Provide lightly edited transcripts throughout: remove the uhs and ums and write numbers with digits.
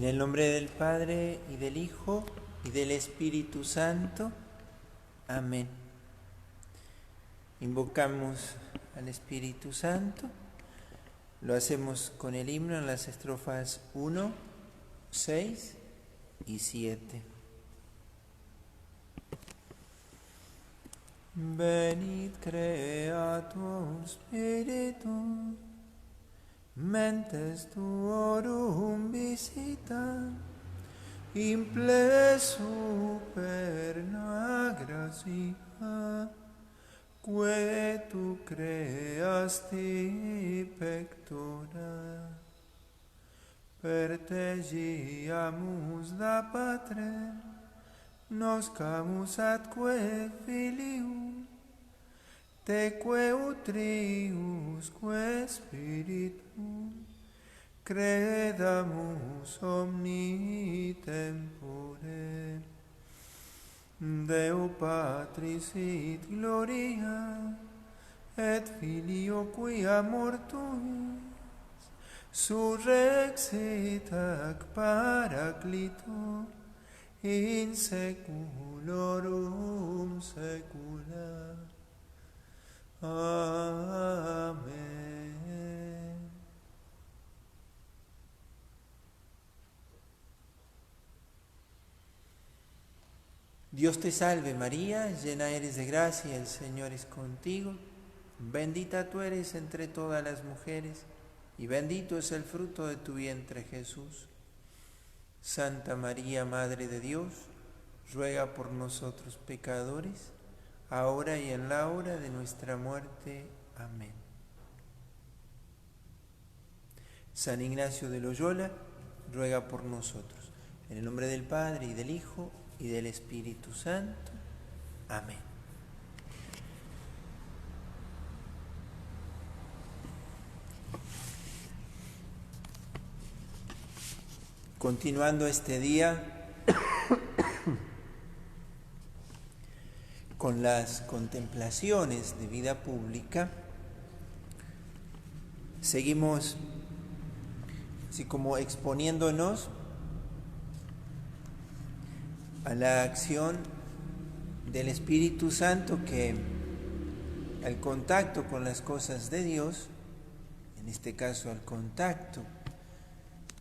En el nombre del Padre, y del Hijo, y del Espíritu Santo. Amén. Invocamos al Espíritu Santo. Lo hacemos con el himno en las estrofas 1, 6 y 7. Venid Creator Spiritus, mentes tuorum visita, imple superna gratia, que tu creasti pectora. Per te giamus da Pater, noscamus atque Filium, teque utriusque Spiritum, credamus omni tempore. Deo Patris et gloria, et Filio quia mortuis, surrexit ac Paraclito, in seculorum secula. Amén. Dios te salve María, llena eres de gracia, el Señor es contigo. Bendita tú eres entre todas las mujeres, y bendito es el fruto de tu vientre Jesús. Santa María, Madre de Dios, ruega por nosotros pecadores, ahora y en la hora de nuestra muerte. Amén. San Ignacio de Loyola, ruega por nosotros. En el nombre del Padre, y del Hijo, y del Espíritu Santo. Amén. Continuando este día con las contemplaciones de vida pública, seguimos así como exponiéndonos a la acción del Espíritu Santo, que al contacto con las cosas de Dios, en este caso al contacto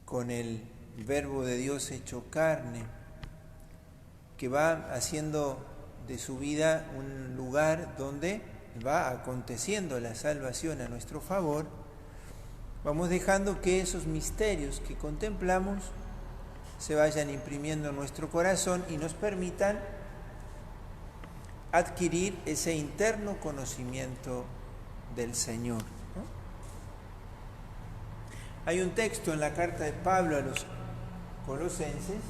con el Verbo de Dios hecho carne, que va haciendo de su vida un lugar donde va aconteciendo la salvación a nuestro favor, vamos dejando que esos misterios que contemplamos se vayan imprimiendo en nuestro corazón y nos permitan adquirir ese interno conocimiento del Señor, ¿no? Hay un texto en la carta de Pablo a los Colosenses,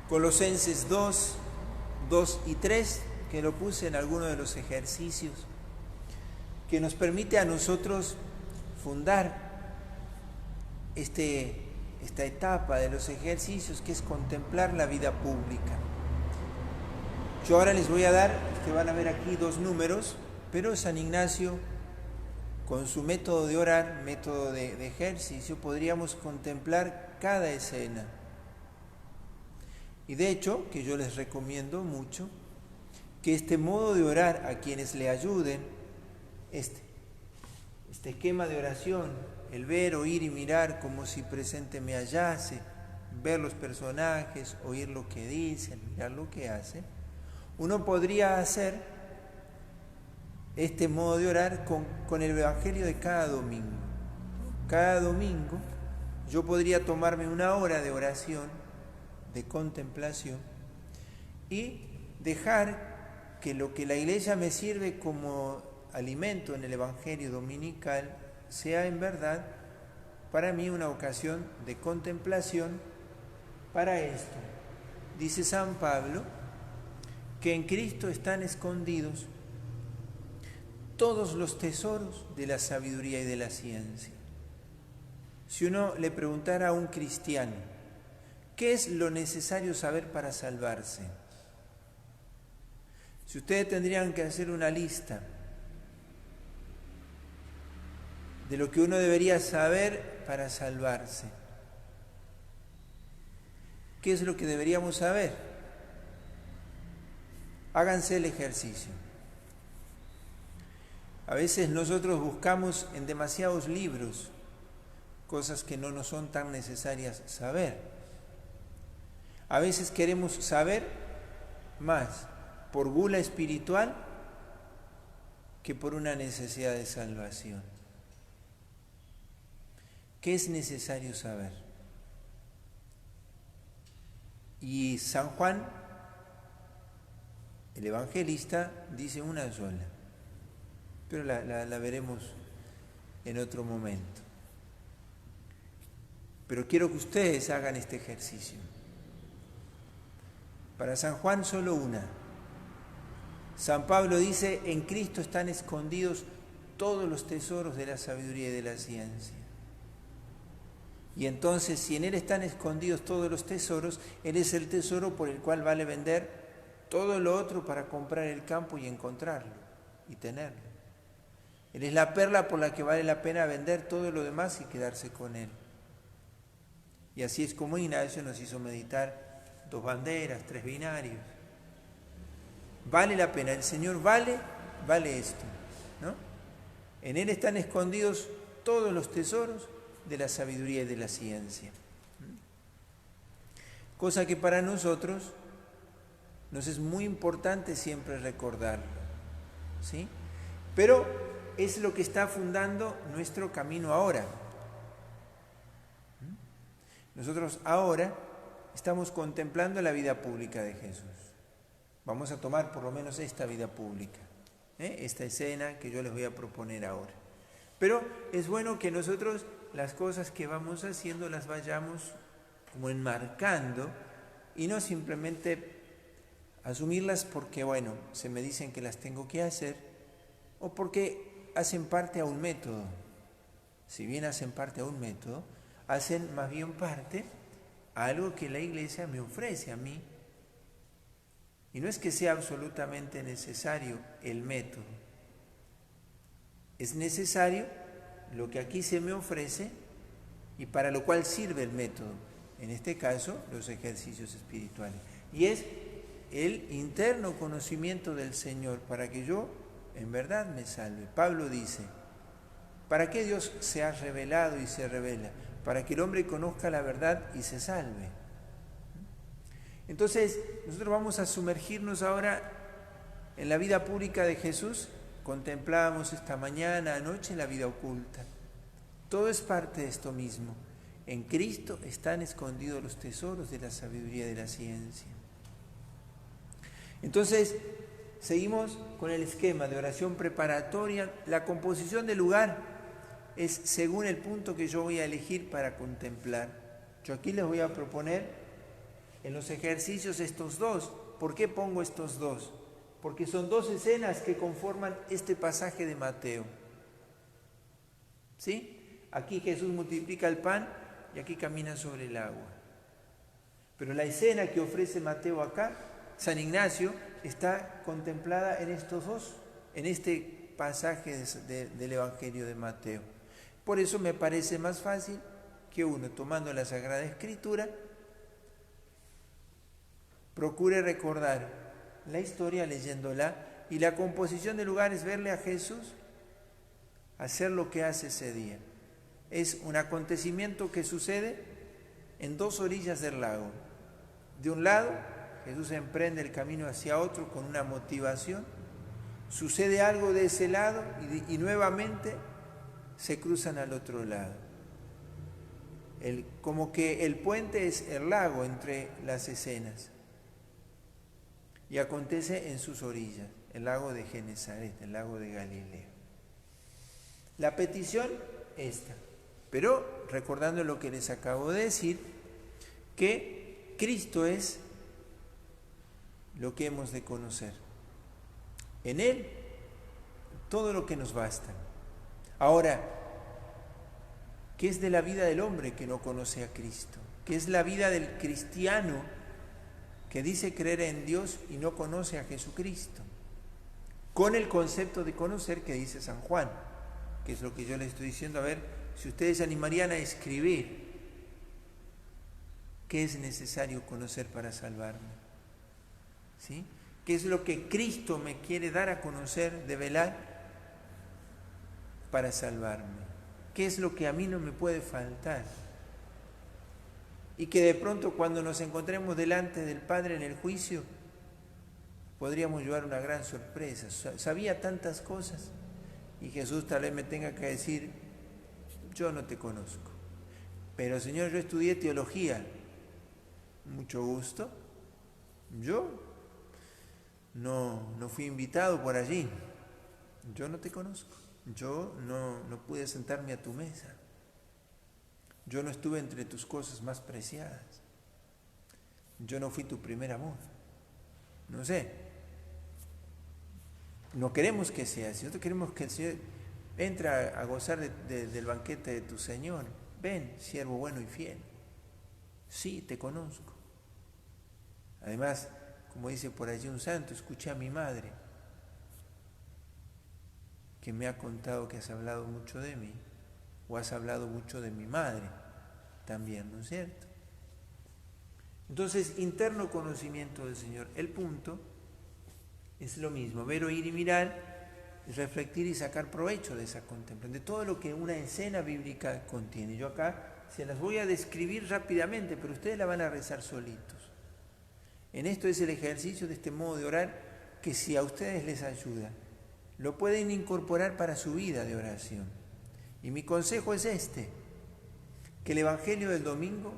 Colosenses 2 y 3, que lo puse en alguno de los ejercicios, que nos permite a nosotros fundar esta etapa de los ejercicios, que es contemplar la vida pública. Yo ahora les voy a dar, que van a ver aquí, 2 números, pero San Ignacio, con su método de orar, método de ejercicio, podríamos contemplar cada escena. Y de hecho, que yo les recomiendo mucho, que este modo de orar, a quienes le ayuden, este esquema de oración, el ver, oír y mirar como si presente me hallase, ver los personajes, oír lo que dicen, mirar lo que hacen, uno podría hacer este modo de orar con el Evangelio de cada domingo. Cada domingo yo podría tomarme una hora de oración, de contemplación, y dejar que lo que la Iglesia me sirve como alimento en el Evangelio dominical sea en verdad para mí una ocasión de contemplación. Para esto, dice San Pablo, que en Cristo están escondidos todos los tesoros de la sabiduría y de la ciencia. Si uno le preguntara a un cristiano, ¿qué es lo necesario saber para salvarse? Si ustedes tendrían que hacer una lista de lo que uno debería saber para salvarse. ¿Qué es lo que deberíamos saber? Háganse el ejercicio. A veces nosotros buscamos en demasiados libros cosas que no nos son tan necesarias saber. A veces queremos saber más por gula espiritual que por una necesidad de salvación. ¿Qué es necesario saber? Y San Juan, el evangelista, dice una sola, pero la veremos en otro momento. Pero quiero que ustedes hagan este ejercicio. Para San Juan solo una. San Pablo dice, en Cristo están escondidos todos los tesoros de la sabiduría y de la ciencia. Y entonces, si en Él están escondidos todos los tesoros, Él es el tesoro por el cual vale vender todo lo otro para comprar el campo y encontrarlo y tenerlo. Él es la perla por la que vale la pena vender todo lo demás y quedarse con Él. Y así es como Ignacio nos hizo meditar 2 banderas, 3 binarios. Vale la pena, el Señor vale esto, ¿no? En Él están escondidos todos los tesoros de la sabiduría y de la ciencia. Cosa que para nosotros nos es muy importante siempre recordarlo, ¿sí? Pero es lo que está fundando nuestro camino ahora. Nosotros ahora estamos contemplando la vida pública de Jesús. Vamos a tomar por lo menos esta vida pública, esta escena que yo les voy a proponer ahora. Pero es bueno que nosotros las cosas que vamos haciendo las vayamos como enmarcando y no simplemente asumirlas porque, bueno, se me dicen que las tengo que hacer o porque hacen parte a un método. Si bien hacen parte a un método, hacen más bien parte a algo que la Iglesia me ofrece a mí. Y no es que sea absolutamente necesario el método. Es necesario lo que aquí se me ofrece y para lo cual sirve el método. En este caso, los ejercicios espirituales. Y es el interno conocimiento del Señor para que yo en verdad me salve. Pablo dice, ¿para qué Dios se ha revelado y se revela? Para que el hombre conozca la verdad y se salve. Entonces, nosotros vamos a sumergirnos ahora en la vida pública de Jesús. Contemplábamos esta mañana, anoche, la vida oculta. Todo es parte de esto mismo. En Cristo están escondidos los tesoros de la sabiduría y de la ciencia. Entonces, seguimos con el esquema de oración preparatoria. La composición del lugar es según el punto que yo voy a elegir para contemplar. Yo aquí les voy a proponer en los ejercicios estos 2. ¿Por qué pongo estos 2? Porque son 2 escenas que conforman este pasaje de Mateo. ¿Sí? Aquí Jesús multiplica el pan y aquí camina sobre el agua. Pero la escena que ofrece Mateo acá, San Ignacio, está contemplada en estos 2, en este pasaje del Evangelio de Mateo. Por eso me parece más fácil que uno, tomando la Sagrada Escritura, procure recordar la historia leyéndola, y la composición del lugar es verle a Jesús hacer lo que hace ese día. Es un acontecimiento que sucede en 2 orillas del lago. De un lado, Jesús emprende el camino hacia otro con una motivación. Sucede algo de ese lado y nuevamente se cruzan al otro lado. Como que el puente es el lago entre las escenas. Y acontece en sus orillas, el lago de Genesaret, el lago de Galilea. La petición esta, pero recordando lo que les acabo de decir, que Cristo es lo que hemos de conocer. En Él, todo lo que nos basta. Ahora, ¿qué es de la vida del hombre que no conoce a Cristo? ¿Qué es la vida del cristiano que dice creer en Dios y no conoce a Jesucristo? Con el concepto de conocer que dice San Juan. que es lo que yo les estoy diciendo, a ver si ustedes se animarían a escribir qué es necesario conocer para salvarme. ¿Sí? ¿Qué es lo que Cristo me quiere dar a conocer, develar para salvarme? ¿Qué es lo que a mí no me puede faltar? Y que de pronto cuando nos encontremos delante del Padre en el juicio, podríamos llevar una gran sorpresa. Sabía tantas cosas y Jesús tal vez me tenga que decir, yo no te conozco, pero Señor, yo estudié teología. Mucho gusto. Yo no fui invitado por allí. Yo no te conozco. Yo no pude sentarme a tu mesa. Yo no estuve entre tus cosas más preciadas. Yo no fui tu primer amor. No sé. No queremos que sea así. Nosotros queremos que el Señor entre a gozar del banquete de tu Señor. Ven, siervo bueno y fiel. Sí, te conozco. Además, como dice por allí un santo, escuché a mi madre, que me ha contado que has hablado mucho de mí, o has hablado mucho de mi madre también, ¿no es cierto? Entonces, interno conocimiento del Señor. El punto es lo mismo, ver, oír y mirar, es reflectir y sacar provecho de esa contemplación, de todo lo que una escena bíblica contiene. Yo acá se las voy a describir rápidamente, pero ustedes la van a rezar solitos. En esto es el ejercicio de este modo de orar que si a ustedes les ayuda, lo pueden incorporar para su vida de oración. Y mi consejo es este, que el Evangelio del domingo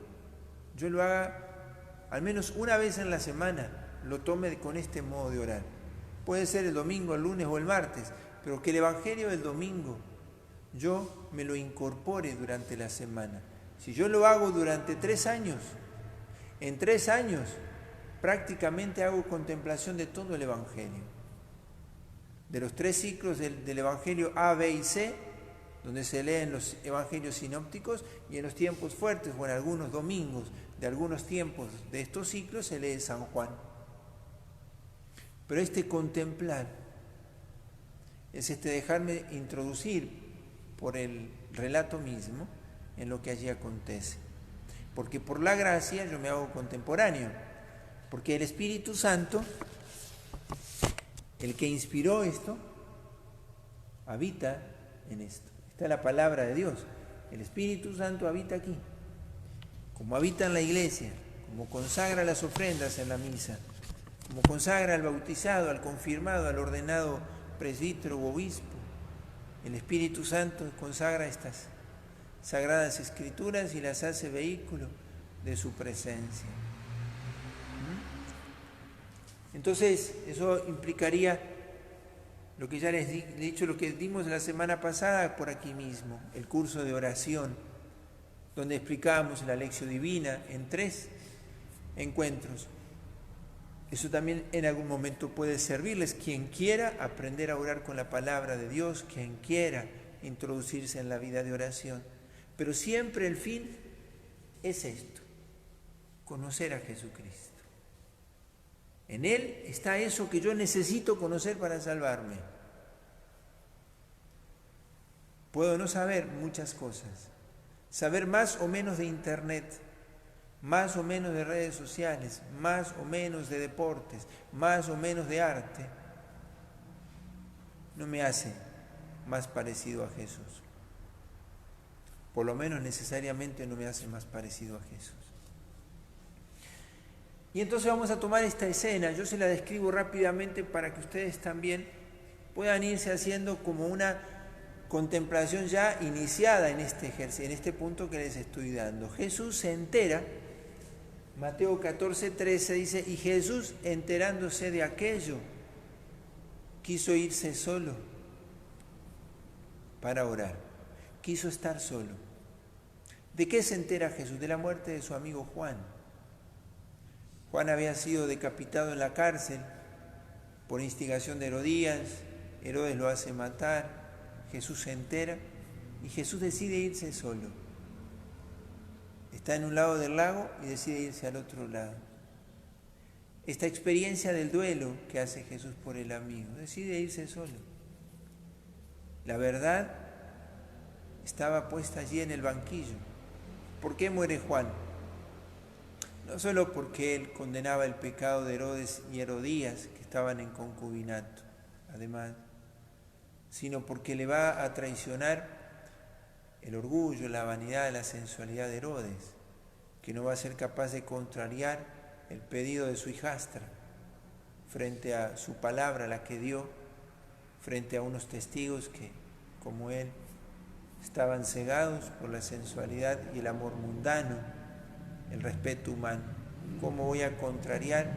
yo lo haga al menos una vez en la semana, lo tome con este modo de orar. Puede ser el domingo, el lunes o el martes, pero que el Evangelio del domingo yo me lo incorpore durante la semana. Si yo lo hago durante 3 años, en 3 años prácticamente hago contemplación de todo el Evangelio. De los 3 ciclos del Evangelio A, B y C, donde se leen los Evangelios sinópticos, y en los tiempos fuertes o en algunos domingos de algunos tiempos de estos ciclos se lee San Juan. Pero este contemplar es dejarme introducir por el relato mismo en lo que allí acontece. Porque por la gracia yo me hago contemporáneo. Porque el Espíritu Santo, el que inspiró esto, habita en esto. Esta es la palabra de Dios. El Espíritu Santo habita aquí. Como habita en la iglesia, como consagra las ofrendas en la misa, como consagra al bautizado, al confirmado, al ordenado presbítero u obispo. El Espíritu Santo consagra estas sagradas escrituras y las hace vehículo de su presencia. Entonces, eso implicaría lo que ya les he dicho, lo que dimos la semana pasada por aquí mismo, el curso de oración, donde explicábamos la lección divina en 3 encuentros. Eso también en algún momento puede servirles. Quien quiera aprender a orar con la palabra de Dios, quien quiera introducirse en la vida de oración. Pero siempre el fin es esto, conocer a Jesucristo. En Él está eso que yo necesito conocer para salvarme. Puedo no saber muchas cosas, saber más o menos de internet, más o menos de redes sociales, más o menos de deportes, más o menos de arte, no me hace más parecido a Jesús. Por lo menos necesariamente no me hace más parecido a Jesús. Y entonces vamos a tomar esta escena, yo se la describo rápidamente para que ustedes también puedan irse haciendo como una contemplación ya iniciada en este ejercicio, en este punto que les estoy dando. Jesús se entera, Mateo 14:13 dice, y Jesús enterándose de aquello, quiso irse solo para orar, quiso estar solo. ¿De qué se entera Jesús? De la muerte de su amigo Juan. Juan había sido decapitado en la cárcel por instigación de Herodías, Herodes lo hace matar, Jesús se entera y Jesús decide irse solo. Está en un lado del lago y decide irse al otro lado. Esta experiencia del duelo que hace Jesús por el amigo, decide irse solo. La verdad estaba puesta allí en el banquillo. ¿Por qué muere Juan? No solo porque él condenaba el pecado de Herodes y Herodías, que estaban en concubinato, además, sino porque le va a traicionar el orgullo, la vanidad, la sensualidad de Herodes, que no va a ser capaz de contrariar el pedido de su hijastra frente a su palabra, la que dio, frente a unos testigos que, como él, estaban cegados por la sensualidad y el amor mundano, el respeto humano. ¿Cómo voy a contrariar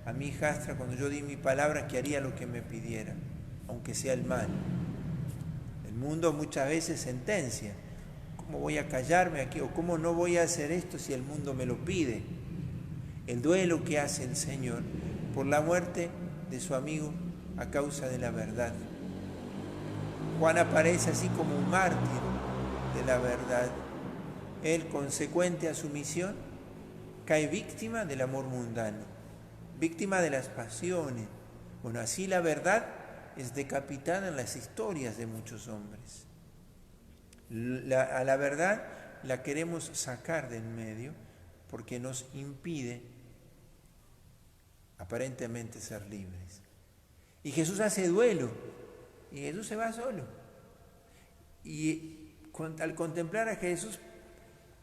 a mi hijastra cuando yo di mi palabra que haría lo que me pidiera, aunque sea el mal? El mundo muchas veces sentencia. ¿Cómo voy a callarme aquí? ¿O cómo no voy a hacer esto si el mundo me lo pide? El duelo que hace el Señor por la muerte de su amigo a causa de la verdad. Juan aparece así como un mártir de la verdad. Él, consecuente a su misión, cae víctima del amor mundano, víctima de las pasiones. Bueno, así la verdad es decapitada en las historias de muchos hombres. A la verdad la queremos sacar del medio porque nos impide aparentemente ser libres. Y Jesús hace duelo, y Jesús se va solo. Y al contemplar a Jesús,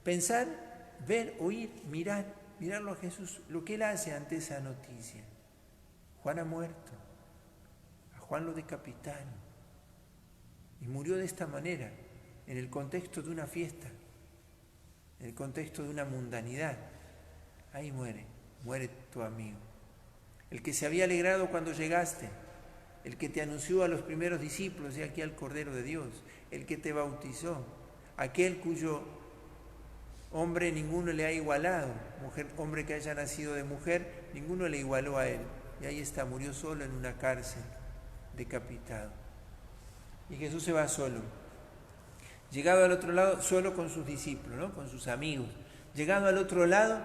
pensar, ver, oír, mirarlo a Jesús, lo que él hace ante esa noticia. Juan ha muerto, a Juan lo decapitaron, y murió de esta manera, en el contexto de una fiesta, en el contexto de una mundanidad. Ahí muere tu amigo. El que se había alegrado cuando llegaste, el que te anunció a los primeros discípulos, y aquí al Cordero de Dios, el que te bautizó, aquel cuyo hombre ninguno le ha igualado, hombre que haya nacido de mujer, ninguno le igualó a él. Y ahí está, murió solo en una cárcel, decapitado. Y Jesús se va solo. Llegado al otro lado, solo con sus discípulos, ¿no? Con sus amigos. Llegado al otro lado,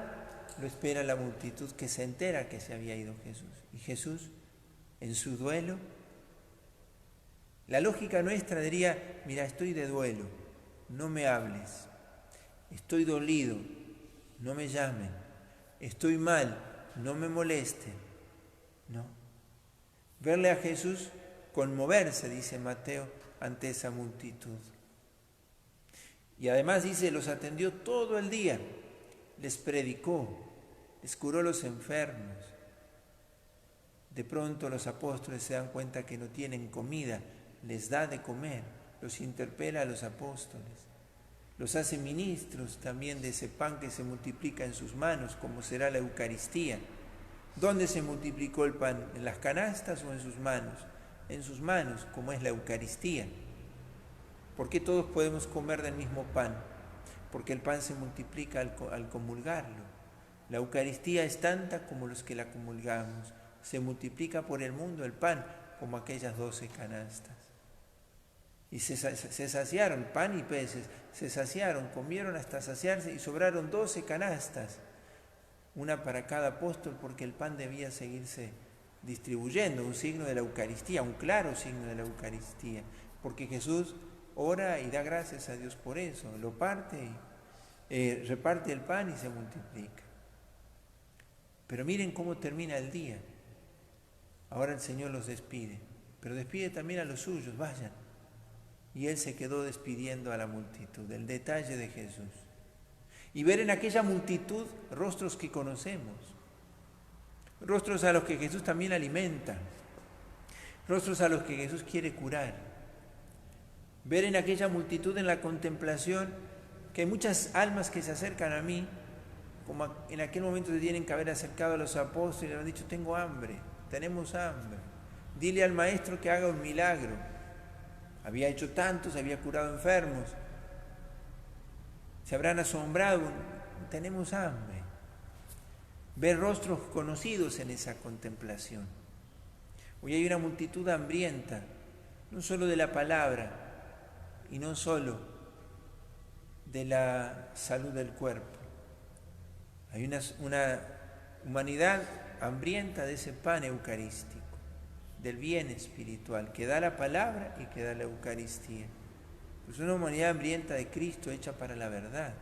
lo espera la multitud que se entera que se había ido Jesús. Y Jesús, en su duelo, la lógica nuestra diría, mira, estoy de duelo, no me hables. Estoy dolido, no me llamen. Estoy mal, no me molesten. No. Verle a Jesús conmoverse, dice Mateo, ante esa multitud. Y además dice, los atendió todo el día, les predicó, les curó los enfermos. De pronto los apóstoles se dan cuenta que no tienen comida, les da de comer, los interpela a los apóstoles. Los hace ministros también de ese pan que se multiplica en sus manos, como será la Eucaristía. ¿Dónde se multiplicó el pan? ¿En las canastas o en sus manos? En sus manos, como es la Eucaristía. ¿Por qué todos podemos comer del mismo pan? Porque el pan se multiplica al comulgarlo. La Eucaristía es tanta como los que la comulgamos. Se multiplica por el mundo el pan, como aquellas 12 canastas. Y se saciaron, pan y peces, se saciaron, comieron hasta saciarse y sobraron 12 canastas, una para cada apóstol, porque el pan debía seguirse distribuyendo, un signo de la Eucaristía, un claro signo de la Eucaristía, porque Jesús ora y da gracias a Dios por eso, lo parte y reparte el pan y se multiplica. Pero miren cómo termina el día. Ahora el Señor los despide, pero despide también a los suyos, vayan. Y Él se quedó despidiendo a la multitud, el detalle de Jesús. Y ver en aquella multitud rostros que conocemos, rostros a los que Jesús también alimenta, rostros a los que Jesús quiere curar. Ver en aquella multitud, en la contemplación, que hay muchas almas que se acercan a mí, como en aquel momento se tienen que haber acercado a los apóstoles y le han dicho, tengo hambre, tenemos hambre, dile al maestro que haga un milagro. Había hecho tantos, había curado enfermos. Se habrán asombrado, tenemos hambre. Ver rostros conocidos en esa contemplación. Hoy hay una multitud hambrienta, no solo de la palabra y no solo de la salud del cuerpo. Hay una humanidad hambrienta de ese pan eucarístico, del bien espiritual que da la palabra y que da la Eucaristía. pues una humanidad hambrienta de Cristo, hecha para la verdad.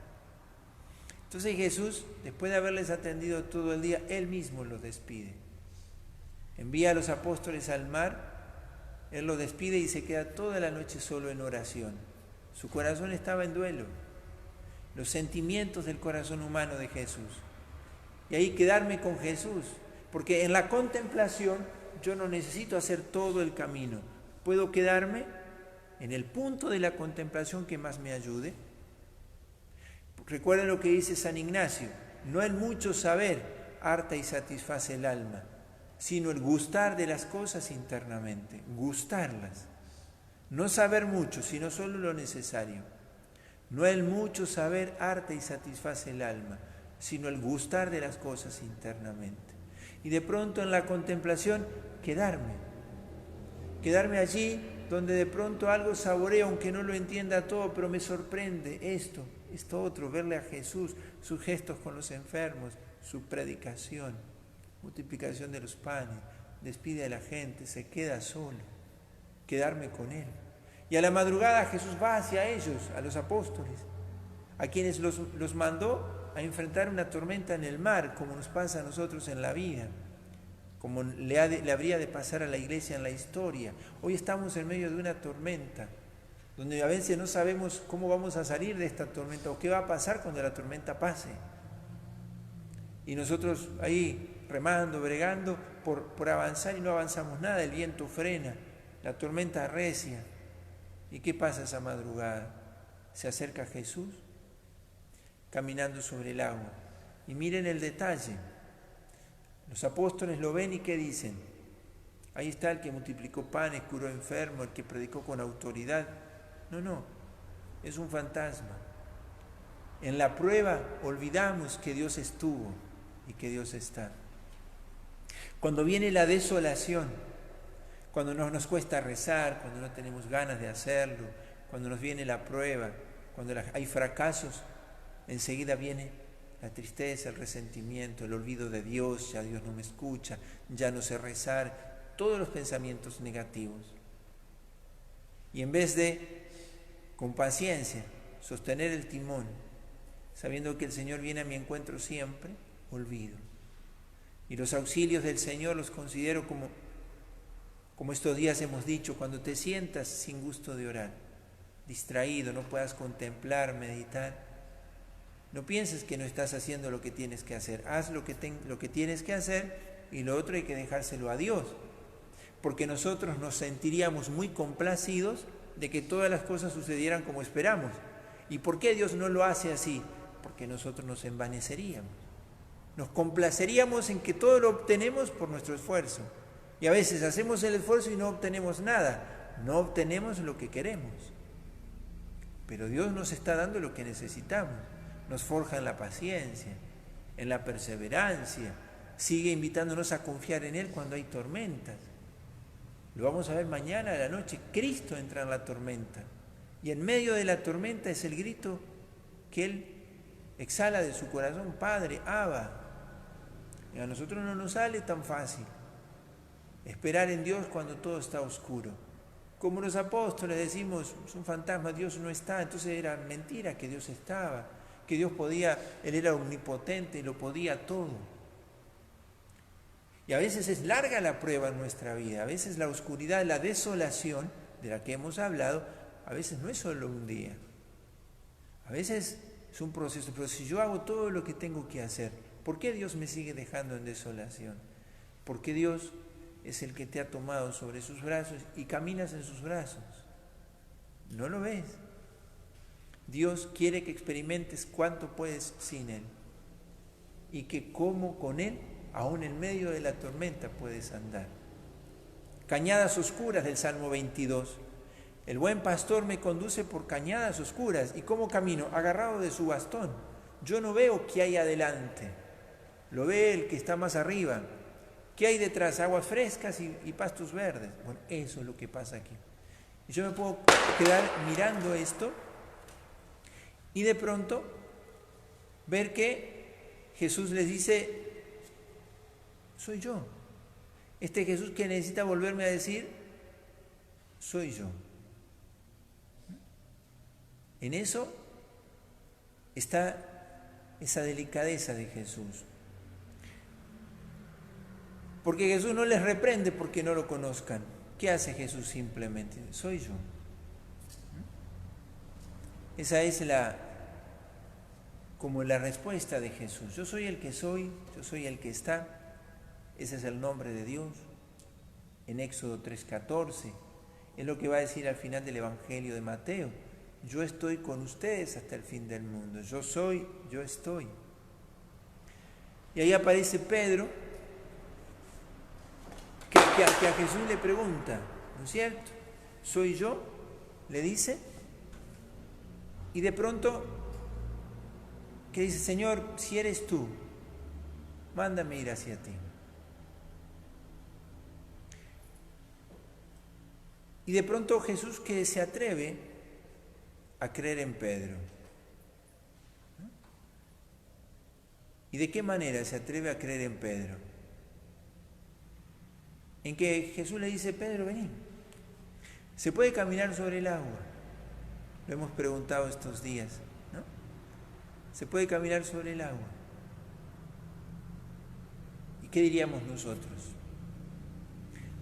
Entonces Jesús, después de haberles atendido todo el día, Él mismo los despide. Envía a los apóstoles al mar, Él los despide y se queda toda la noche solo en oración. Su corazón estaba en duelo, los sentimientos del corazón humano de Jesús. Y ahí quedarme con Jesús, porque en la contemplación yo no necesito hacer todo el camino. Puedo quedarme en el punto de la contemplación que más me ayude. Recuerden lo que dice San Ignacio: no el mucho saber harta y satisface el alma, sino el gustar de las cosas internamente, gustarlas. No saber mucho, sino solo lo necesario. No el mucho saber harta y satisface el alma, sino el gustar de las cosas internamente. Y de pronto en la contemplación quedarme allí donde de pronto algo saboreo, aunque no lo entienda todo, pero me sorprende esto otro, verle a Jesús, sus gestos con los enfermos, su predicación, multiplicación de los panes, despide a la gente, se queda solo, quedarme con Él. Y a la madrugada Jesús va hacia ellos, a los apóstoles, a quienes los mandó a enfrentar una tormenta en el mar, como nos pasa a nosotros en la vida, como le habría de pasar a la iglesia en la historia. Hoy estamos en medio de una tormenta, donde a veces no sabemos cómo vamos a salir de esta tormenta o qué va a pasar cuando la tormenta pase. Y nosotros ahí remando, bregando por avanzar y no avanzamos nada, el viento frena, la tormenta arrecia. ¿Y qué pasa esa madrugada? Se acerca Jesús caminando sobre el agua. Y miren el detalle. Los apóstoles lo ven y ¿qué dicen? Ahí está el que multiplicó panes, curó enfermos, el que predicó con autoridad. No, es un fantasma. En la prueba olvidamos que Dios estuvo y que Dios está. Cuando viene la desolación, cuando nos cuesta rezar, cuando no tenemos ganas de hacerlo, cuando nos viene la prueba, cuando hay fracasos, enseguida viene la tristeza, el resentimiento, el olvido de Dios, ya Dios no me escucha, ya no sé rezar, todos los pensamientos negativos. Y en vez de, con paciencia, sostener el timón, sabiendo que el Señor viene a mi encuentro siempre, olvido. Y los auxilios del Señor los considero como estos días hemos dicho, cuando te sientas sin gusto de orar, distraído, no puedas contemplar, meditar, no pienses que no estás haciendo lo que tienes que hacer. Haz lo que tienes que hacer y lo otro hay que dejárselo a Dios. Porque nosotros nos sentiríamos muy complacidos de que todas las cosas sucedieran como esperamos. ¿Y por qué Dios no lo hace así? Porque nosotros nos envaneceríamos. Nos complaceríamos en que todo lo obtenemos por nuestro esfuerzo. Y a veces hacemos el esfuerzo y no obtenemos nada. No obtenemos lo que queremos. Pero Dios nos está dando lo que necesitamos. Nos forja en la paciencia, en la perseverancia. Sigue invitándonos a confiar en Él cuando hay tormentas. Lo vamos a ver mañana a la noche. Cristo entra en la tormenta. Y en medio de la tormenta es el grito que Él exhala de su corazón: Padre, Abba. Y a nosotros no nos sale tan fácil esperar en Dios cuando todo está oscuro. Como los apóstoles decimos, es un fantasma, Dios no está. Entonces era mentira que Dios estaba, que Dios podía, Él era omnipotente y lo podía todo. Y a veces es larga la prueba en nuestra vida, a veces la oscuridad, la desolación de la que hemos hablado, a veces no es solo un día, a veces es un proceso. Pero si yo hago todo lo que tengo que hacer, ¿por qué Dios me sigue dejando en desolación? Porque Dios es el que te ha tomado sobre sus brazos y caminas en sus brazos. ¿No lo ves? Dios quiere que experimentes cuánto puedes sin Él y que como con Él, aún en medio de la tormenta, puedes andar. Cañadas oscuras del Salmo 22. El buen pastor me conduce por cañadas oscuras. ¿Y cómo camino? Agarrado de su bastón. Yo no veo qué hay adelante, lo ve el que está más arriba. ¿Qué hay detrás? Aguas frescas y pastos verdes. Bueno, eso es lo que pasa aquí. Y yo me puedo quedar mirando esto y de pronto ver que Jesús les dice: soy yo. Este Jesús que necesita volverme a decir: soy yo. En eso está esa delicadeza de Jesús. Porque Jesús no les reprende porque no lo conozcan. ¿Qué hace Jesús simplemente? Soy yo. Esa es como la respuesta de Jesús. Yo soy el que soy, yo soy el que está. Ese es el nombre de Dios. En Éxodo 3:14 es lo que va a decir al final del Evangelio de Mateo. Yo estoy con ustedes hasta el fin del mundo. Yo soy, yo estoy. Y ahí aparece Pedro, que a Jesús le pregunta, ¿no es cierto? ¿Soy yo? Le dice. Y de pronto, que dice, Señor, si eres tú, mándame ir hacia ti. Y de pronto Jesús que se atreve a creer en Pedro. ¿Y de qué manera se atreve a creer en Pedro? En que Jesús le dice, Pedro, vení. ¿Se puede caminar sobre el agua? Lo hemos preguntado estos días, ¿no? ¿Se puede caminar sobre el agua? ¿Y qué diríamos nosotros?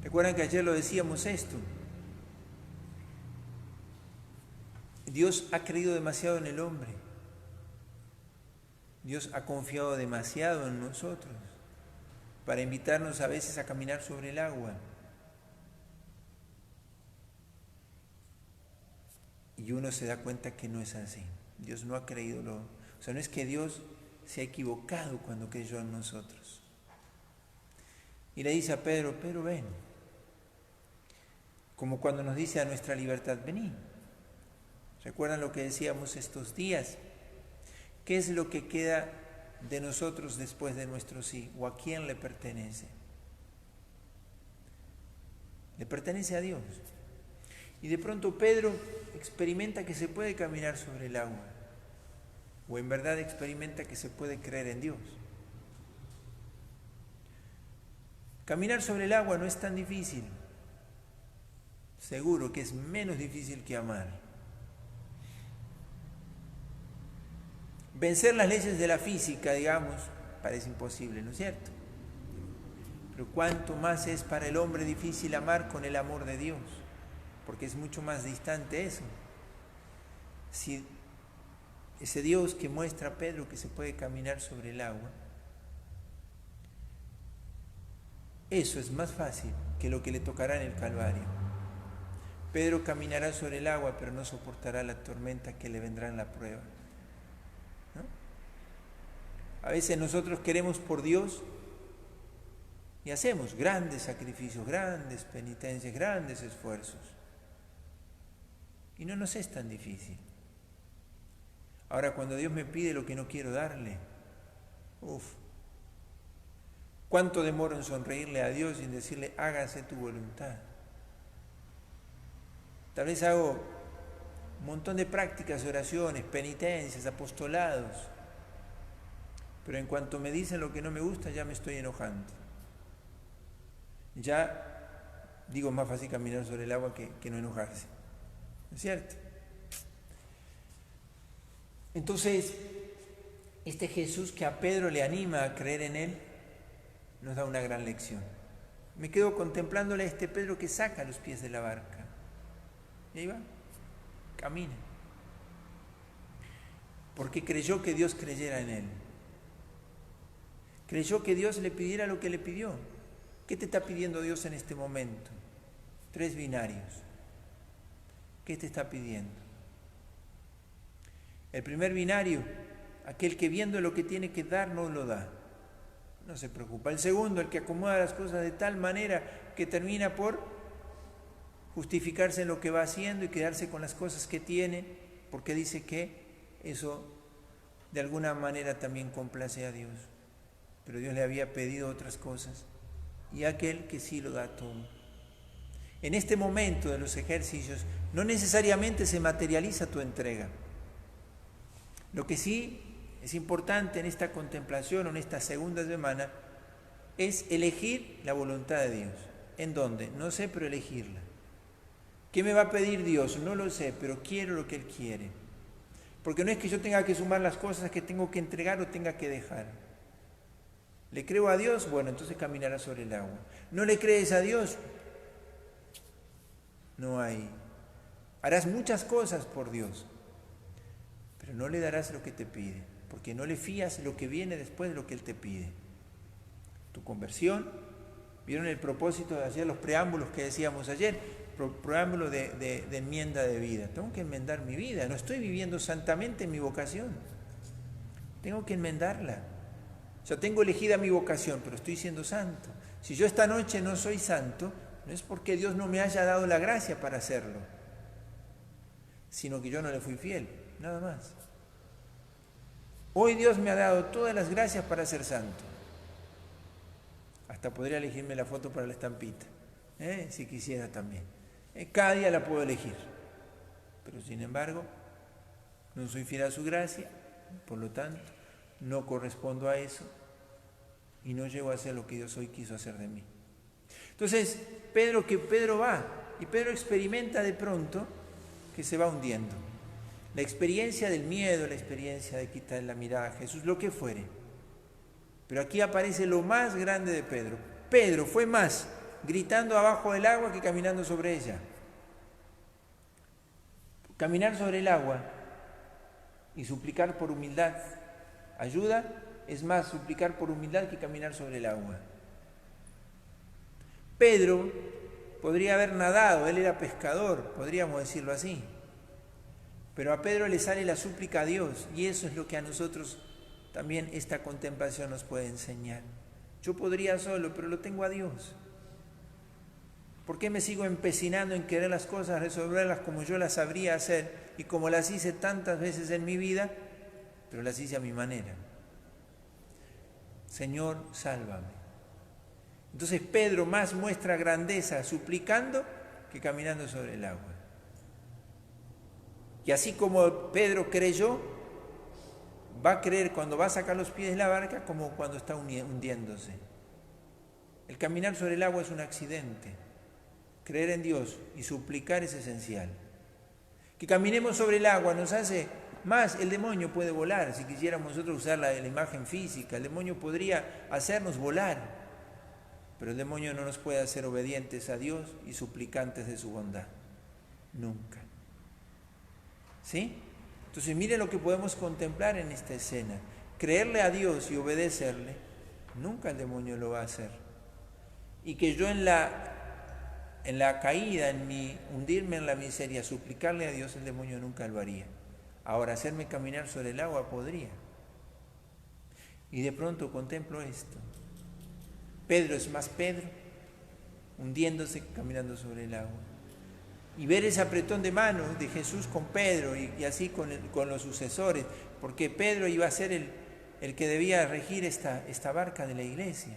¿Recuerdan que ayer lo decíamos esto? Dios ha creído demasiado en el hombre. Dios ha confiado demasiado en nosotros para invitarnos a veces a caminar sobre el agua. Y uno se da cuenta que no es así. Dios no ha creído O sea, no es que Dios se ha equivocado cuando creyó en nosotros. Y le dice a Pedro, Pedro, ven. Como cuando nos dice a nuestra libertad, vení. ¿Recuerdan lo que decíamos estos días? ¿Qué es lo que queda de nosotros después de nuestro sí? ¿O a quién le pertenece? Le pertenece a Dios. Y de pronto Pedro experimenta que se puede caminar sobre el agua. O en verdad experimenta que se puede creer en Dios. Caminar sobre el agua no es tan difícil. Seguro que es menos difícil que amar. Vencer las leyes de la física, digamos, parece imposible, ¿no es cierto? Pero cuánto más es para el hombre difícil amar con el amor de Dios, porque es mucho más distante eso. Si ese Dios que muestra a Pedro que se puede caminar sobre el agua, eso es más fácil que lo que le tocará en el Calvario. Pedro caminará sobre el agua, pero no soportará la tormenta que le vendrá en la prueba. ¿No? A veces nosotros queremos por Dios y hacemos grandes sacrificios, grandes penitencias, grandes esfuerzos. Y no nos es tan difícil. Ahora, cuando Dios me pide lo que no quiero darle, ¿cuánto demoro en sonreírle a Dios y en decirle, hágase tu voluntad? Tal vez hago un montón de prácticas, oraciones, penitencias, apostolados, pero en cuanto me dicen lo que no me gusta, ya me estoy enojando. Ya digo, es más fácil caminar sobre el agua que no enojarse. ¿No es cierto? Entonces, este Jesús que a Pedro le anima a creer en él, nos da una gran lección. Me quedo contemplándole a este Pedro que saca los pies de la barca. Y ahí va, camina. Porque creyó que Dios creyera en él. Creyó que Dios le pidiera lo que le pidió. ¿Qué te está pidiendo Dios en este momento? 3 binarios. ¿Qué te está pidiendo? El primer binario, aquel que viendo lo que tiene que dar no lo da. No se preocupa. El segundo, el que acomoda las cosas de tal manera que termina por justificarse en lo que va haciendo y quedarse con las cosas que tiene, porque dice que eso de alguna manera también complace a Dios. Pero Dios le había pedido otras cosas. Y aquel que sí lo da todo. En este momento de los ejercicios no necesariamente se materializa tu entrega. Lo que sí es importante en esta contemplación o en esta segunda semana es elegir la voluntad de Dios. ¿En dónde? No sé, pero elegirla. ¿Qué me va a pedir Dios? No lo sé, pero quiero lo que Él quiere. Porque no es que yo tenga que sumar las cosas que tengo que entregar o tenga que dejar. ¿Le creo a Dios? Bueno, entonces caminarás sobre el agua. ¿No le crees a Dios? No hay. Harás muchas cosas por Dios, pero no le darás lo que te pide, porque no le fías lo que viene después de lo que Él te pide. Tu conversión, ¿vieron el propósito de hacer los preámbulos que decíamos ayer? Preámbulo de enmienda de vida. Tengo que enmendar mi vida, no estoy viviendo santamente mi vocación. Tengo que enmendarla. Yo tengo elegida mi vocación, pero estoy siendo santo. Si yo esta noche no soy santo, no es porque Dios no me haya dado la gracia para hacerlo, sino que yo no le fui fiel, nada más. Hoy Dios me ha dado todas las gracias para ser santo. Hasta podría elegirme la foto para la estampita, si quisiera también. Cada día la puedo elegir, pero sin embargo no soy fiel a su gracia, por lo tanto no correspondo a eso y no llego a hacer lo que Dios hoy quiso hacer de mí. Entonces Pedro va y Pedro experimenta de pronto que se va hundiendo. La experiencia del miedo, la experiencia de quitar la mirada a Jesús, lo que fuere. Pero aquí aparece lo más grande de Pedro. Pedro fue más gritando abajo del agua que caminando sobre ella. Caminar sobre el agua y suplicar por humildad ayuda, es más suplicar por humildad que caminar sobre el agua. Pedro podría haber nadado, él era pescador, podríamos decirlo así. Pero a Pedro le sale la súplica a Dios, y eso es lo que a nosotros también esta contemplación nos puede enseñar. Yo podría solo, pero lo tengo a Dios. ¿Por qué me sigo empecinando en querer las cosas, resolverlas como yo las sabría hacer y como las hice tantas veces en mi vida, pero las hice a mi manera? Señor, sálvame. Entonces Pedro más muestra grandeza suplicando que caminando sobre el agua. Y así como Pedro creyó, va a creer cuando va a sacar los pies de la barca como cuando está hundiéndose. El caminar sobre el agua es un accidente. Creer en Dios y suplicar es esencial. Que caminemos sobre el agua nos hace más. El demonio puede volar. Si quisiéramos nosotros usar la imagen física, el demonio podría hacernos volar. Pero el demonio no nos puede hacer obedientes a Dios y suplicantes de su bondad. Nunca. ¿Sí? Entonces mire lo que podemos contemplar en esta escena. Creerle a Dios y obedecerle, nunca el demonio lo va a hacer. Y que yo en la caída, en mi hundirme en la miseria, suplicarle a Dios, el demonio nunca lo haría. Ahora, hacerme caminar sobre el agua podría. Y de pronto contemplo esto. Pedro es más Pedro, hundiéndose, caminando sobre el agua. Y ver ese apretón de manos de Jesús con Pedro y así con los sucesores, porque Pedro iba a ser el que debía regir esta barca de la iglesia.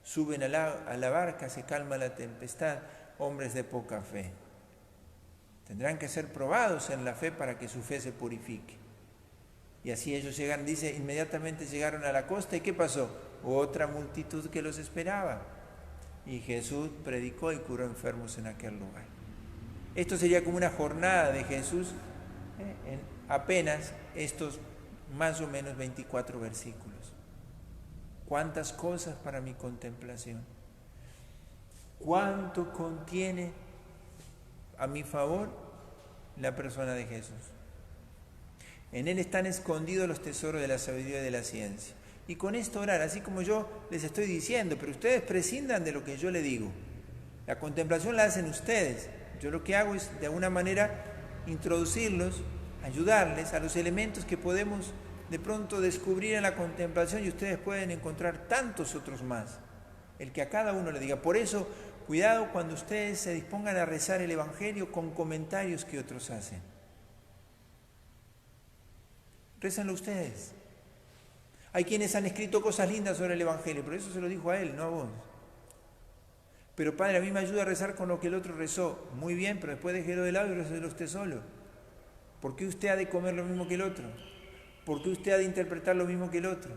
Suben a la barca, se calma la tempestad, hombres de poca fe. Tendrán que ser probados en la fe para que su fe se purifique. Y así ellos llegan, dice, inmediatamente llegaron a la costa. ¿Y qué pasó? Otra multitud que los esperaba. Y Jesús predicó y curó enfermos en aquel lugar. Esto sería como una jornada de Jesús en apenas estos más o menos 24 versículos. ¿Cuántas cosas para mi contemplación? ¿Cuánto contiene a mi favor la persona de Jesús? En Él están escondidos los tesoros de la sabiduría y de la ciencia. Y con esto orar, así como yo les estoy diciendo, pero ustedes prescindan de lo que yo les digo. La contemplación la hacen ustedes. Yo lo que hago es, de alguna manera, introducirlos, ayudarles a los elementos que podemos de pronto descubrir en la contemplación, y ustedes pueden encontrar tantos otros más. El que a cada uno le diga. Por eso, cuidado cuando ustedes se dispongan a rezar el Evangelio con comentarios que otros hacen. Récenlo ustedes. Hay quienes han escrito cosas lindas sobre el Evangelio, pero eso se lo dijo a él, no a vos. Pero Padre, a mí me ayuda a rezar con lo que el otro rezó. Muy bien, pero después déjelo de lado y récelo usted solo. ¿Por qué usted ha de comer lo mismo que el otro? ¿Por qué usted ha de interpretar lo mismo que el otro?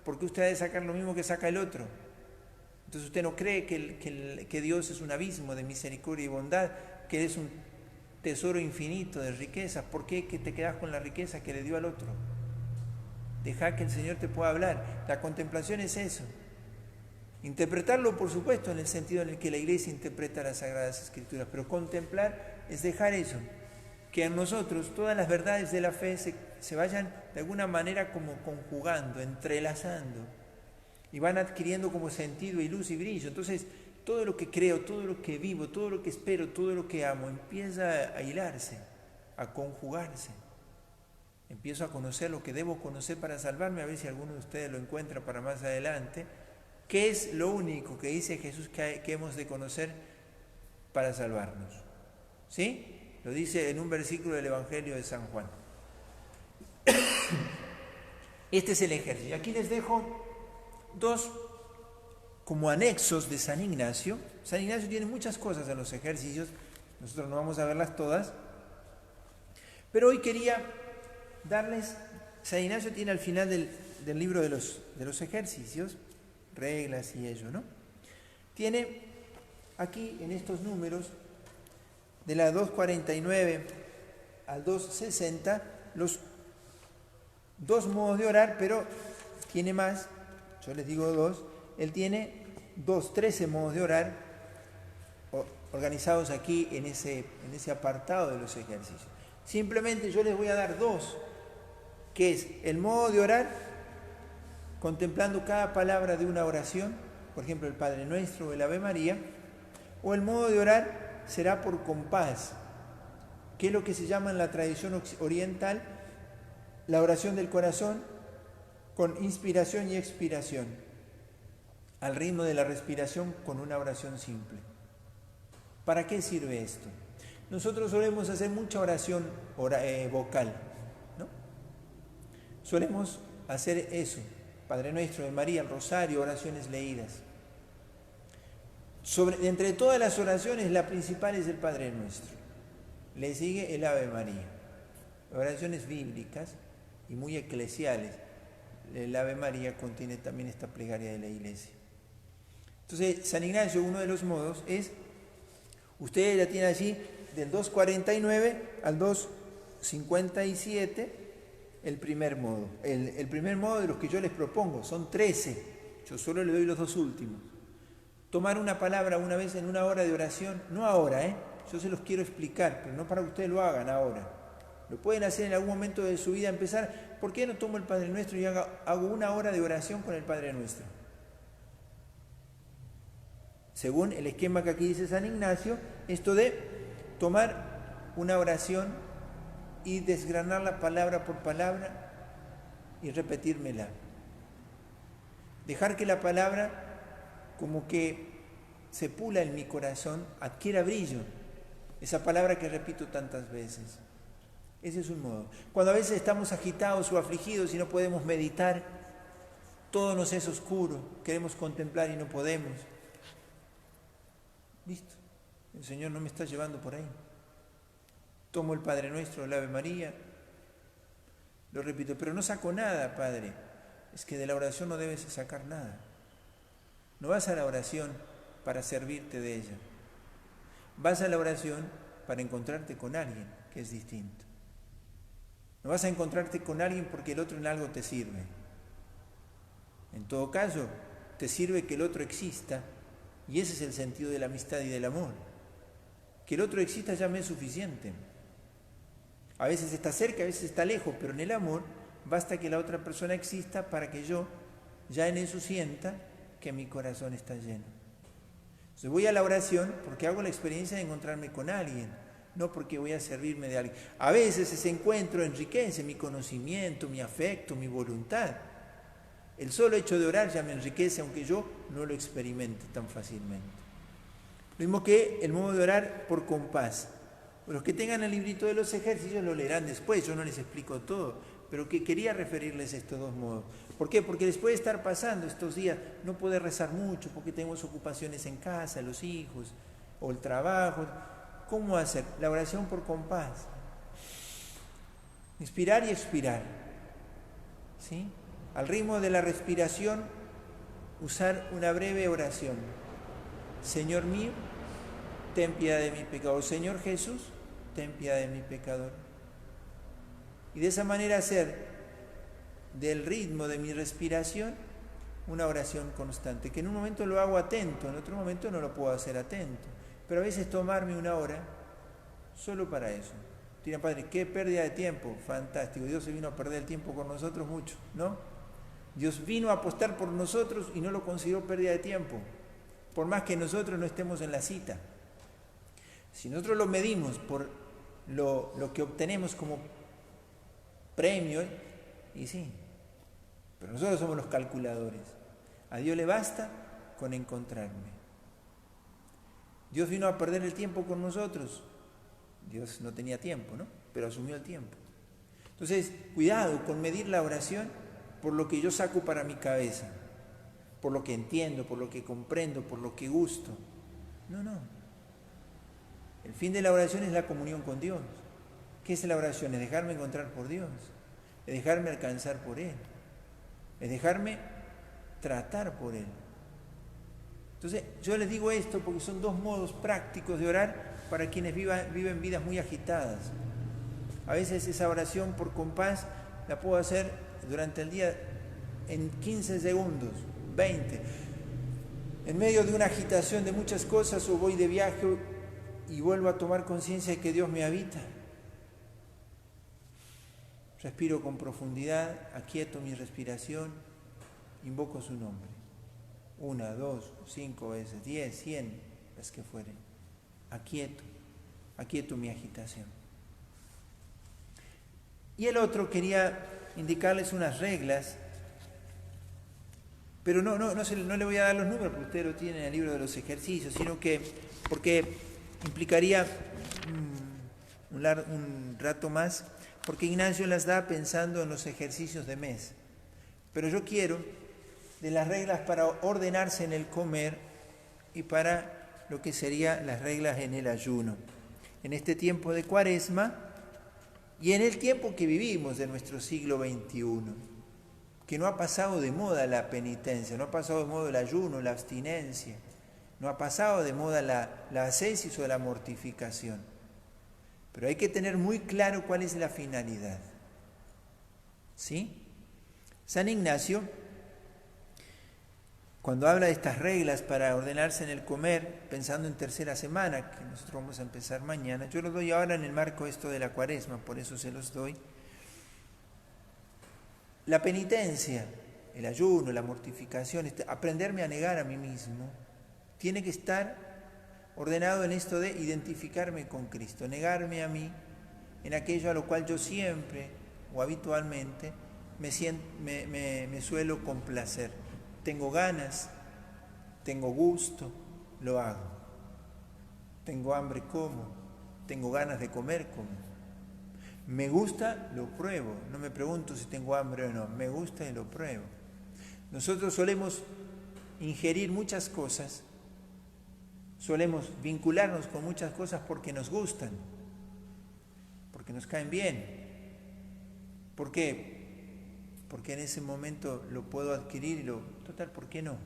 ¿Por qué usted ha de sacar lo mismo que saca el otro? Entonces usted no cree que Dios es un abismo de misericordia y bondad, que es tesoro infinito de riquezas. ¿Por qué que te quedas con la riqueza que le dio al otro? Deja que el Señor te pueda hablar. La contemplación es eso. Interpretarlo, por supuesto, en el sentido en el que la Iglesia interpreta las Sagradas Escrituras, pero contemplar es dejar eso, que en nosotros todas las verdades de la fe se vayan de alguna manera como conjugando, entrelazando, y van adquiriendo como sentido y luz y brillo. Entonces, todo lo que creo, todo lo que vivo, todo lo que espero, todo lo que amo, empieza a hilarse, a conjugarse. Empiezo a conocer lo que debo conocer para salvarme, a ver si alguno de ustedes lo encuentra para más adelante. ¿Qué es lo único que dice Jesús que hemos de conocer para salvarnos? ¿Sí? Lo dice en un versículo del Evangelio de San Juan. Este es el ejercicio. Aquí les dejo dos como anexos de San Ignacio. San Ignacio tiene muchas cosas en los ejercicios, nosotros no vamos a verlas todas, pero hoy quería darles, San Ignacio tiene al final del libro de los ejercicios, reglas y ello, ¿no? Tiene aquí en estos números, de la 249 al 260, los dos modos de orar, pero tiene más, yo les digo dos, él tiene 13 modos de orar organizados aquí en ese apartado de los ejercicios. Simplemente yo les voy a dar dos, que es el modo de orar contemplando cada palabra de una oración, por ejemplo el Padre Nuestro o el Ave María, o el modo de orar será por compás, que es lo que se llama en la tradición oriental la oración del corazón con inspiración y expiración, al ritmo de la respiración con una oración simple. ¿Para qué sirve esto? Nosotros solemos hacer mucha oración vocal, ¿no? Solemos hacer eso, Padre Nuestro, de María, el Rosario, oraciones leídas. Entre todas las oraciones, la principal es el Padre Nuestro. Le sigue el Ave María. Oraciones bíblicas y muy eclesiales. El Ave María contiene también esta plegaria de la Iglesia. Entonces, San Ignacio, uno de los modos es, ustedes la tienen allí, del 249 al 257, el primer modo. El primer modo de los que yo les propongo, son 13. Yo solo le doy los dos últimos. Tomar una palabra una vez en una hora de oración, no ahora, yo se los quiero explicar, pero no para que ustedes lo hagan ahora. Lo pueden hacer en algún momento de su vida, empezar. ¿Por qué no tomo el Padre Nuestro y hago una hora de oración con el Padre Nuestro? Según el esquema que aquí dice San Ignacio, esto de tomar una oración y desgranarla palabra por palabra y repetírmela. Dejar que la palabra como que se pula en mi corazón, adquiera brillo. Esa palabra que repito tantas veces. Ese es un modo. Cuando a veces estamos agitados o afligidos y no podemos meditar, todo nos es oscuro, queremos contemplar y no podemos. Listo, el Señor no me está llevando por ahí. Tomo el Padre Nuestro, el Ave María, lo repito, pero no saco nada, Padre. Es que de la oración no debes sacar nada. No vas a la oración para servirte de ella. Vas a la oración para encontrarte con alguien que es distinto. No vas a encontrarte con alguien porque el otro en algo te sirve. En todo caso, te sirve que el otro exista, y ese es el sentido de la amistad y del amor. Que el otro exista ya me es suficiente. A veces está cerca, a veces está lejos, pero en el amor basta que la otra persona exista para que yo ya en eso sienta que mi corazón está lleno. Entonces voy a la oración porque hago la experiencia de encontrarme con alguien, no porque voy a servirme de alguien. A veces ese encuentro enriquece mi conocimiento, mi afecto, mi voluntad. El solo hecho de orar ya me enriquece, aunque yo no lo experimente tan fácilmente. Lo mismo que el modo de orar por compás. Los que tengan el librito de los ejercicios lo leerán después, yo no les explico todo, pero que quería referirles estos dos modos. ¿Por qué? Porque les puede estar pasando estos días, no poder rezar mucho porque tenemos ocupaciones en casa, los hijos o el trabajo. ¿Cómo hacer? La oración por compás. Inspirar y expirar. ¿Sí? Al ritmo de la respiración, usar una breve oración. Señor mío, ten piedad de mi pecado. Señor Jesús, ten piedad de mi pecador. Y de esa manera hacer del ritmo de mi respiración una oración constante, que en un momento lo hago atento, en otro momento no lo puedo hacer atento, pero a veces tomarme una hora solo para eso. Dirán, padre, qué pérdida de tiempo. Fantástico, Dios se vino a perder el tiempo con nosotros mucho, ¿no? Dios vino a apostar por nosotros y no lo consideró pérdida de tiempo, por más que nosotros no estemos en la cita. Si nosotros lo medimos por lo que obtenemos como premio, y sí, pero nosotros somos los calculadores. A Dios le basta con encontrarme. Dios vino a perder el tiempo con nosotros. Dios no tenía tiempo, ¿no? Pero asumió el tiempo. Entonces, cuidado con medir la oración por lo que yo saco para mi cabeza, por lo que entiendo, por lo que comprendo, por lo que gusto. No, no. El fin de la oración es la comunión con Dios. ¿Qué es la oración? Es dejarme encontrar por Dios, es dejarme alcanzar por Él, es dejarme tratar por Él. Entonces, yo les digo esto porque son dos modos prácticos de orar para quienes viven vidas muy agitadas. A veces esa oración por compás la puedo hacer durante el día en 15 segundos, 20. En medio de una agitación de muchas cosas, o voy de viaje y vuelvo a tomar conciencia de que Dios me habita. Respiro con profundidad, aquieto mi respiración, invoco su nombre. 1, 2, 5 veces, 10, 100, las que fueren. Aquieto mi agitación. Y el otro quería indicarles unas reglas, pero no le voy a dar los números porque ustedes lo tienen en el libro de los ejercicios, sino que porque implicaría un rato más, porque Ignacio las da pensando en los ejercicios de mes. Pero yo quiero de las reglas para ordenarse en el comer y para lo que serían las reglas en el ayuno. En este tiempo de Cuaresma y en el tiempo que vivimos de nuestro siglo XXI, que no ha pasado de moda la penitencia, no ha pasado de moda el ayuno, la abstinencia, no ha pasado de moda la ascesis o la mortificación. Pero hay que tener muy claro cuál es la finalidad. ¿Sí? San Ignacio, cuando habla de estas reglas para ordenarse en el comer, pensando en tercera semana, que nosotros vamos a empezar mañana, yo lo doy ahora en el marco esto de la Cuaresma, por eso se los doy. La penitencia, el ayuno, la mortificación, aprenderme a negar a mí mismo, tiene que estar ordenado en esto de identificarme con Cristo, negarme a mí en aquello a lo cual yo siempre o habitualmente me suelo complacer. Tengo ganas, tengo gusto, lo hago. Tengo hambre, como. Tengo ganas de comer, como. Me gusta, lo pruebo. No me pregunto si tengo hambre o no. Me gusta y lo pruebo. Nosotros solemos ingerir muchas cosas, solemos vincularnos con muchas cosas porque nos gustan, porque nos caen bien. ¿Por qué? Porque en ese momento lo puedo adquirir y total, ¿por qué no?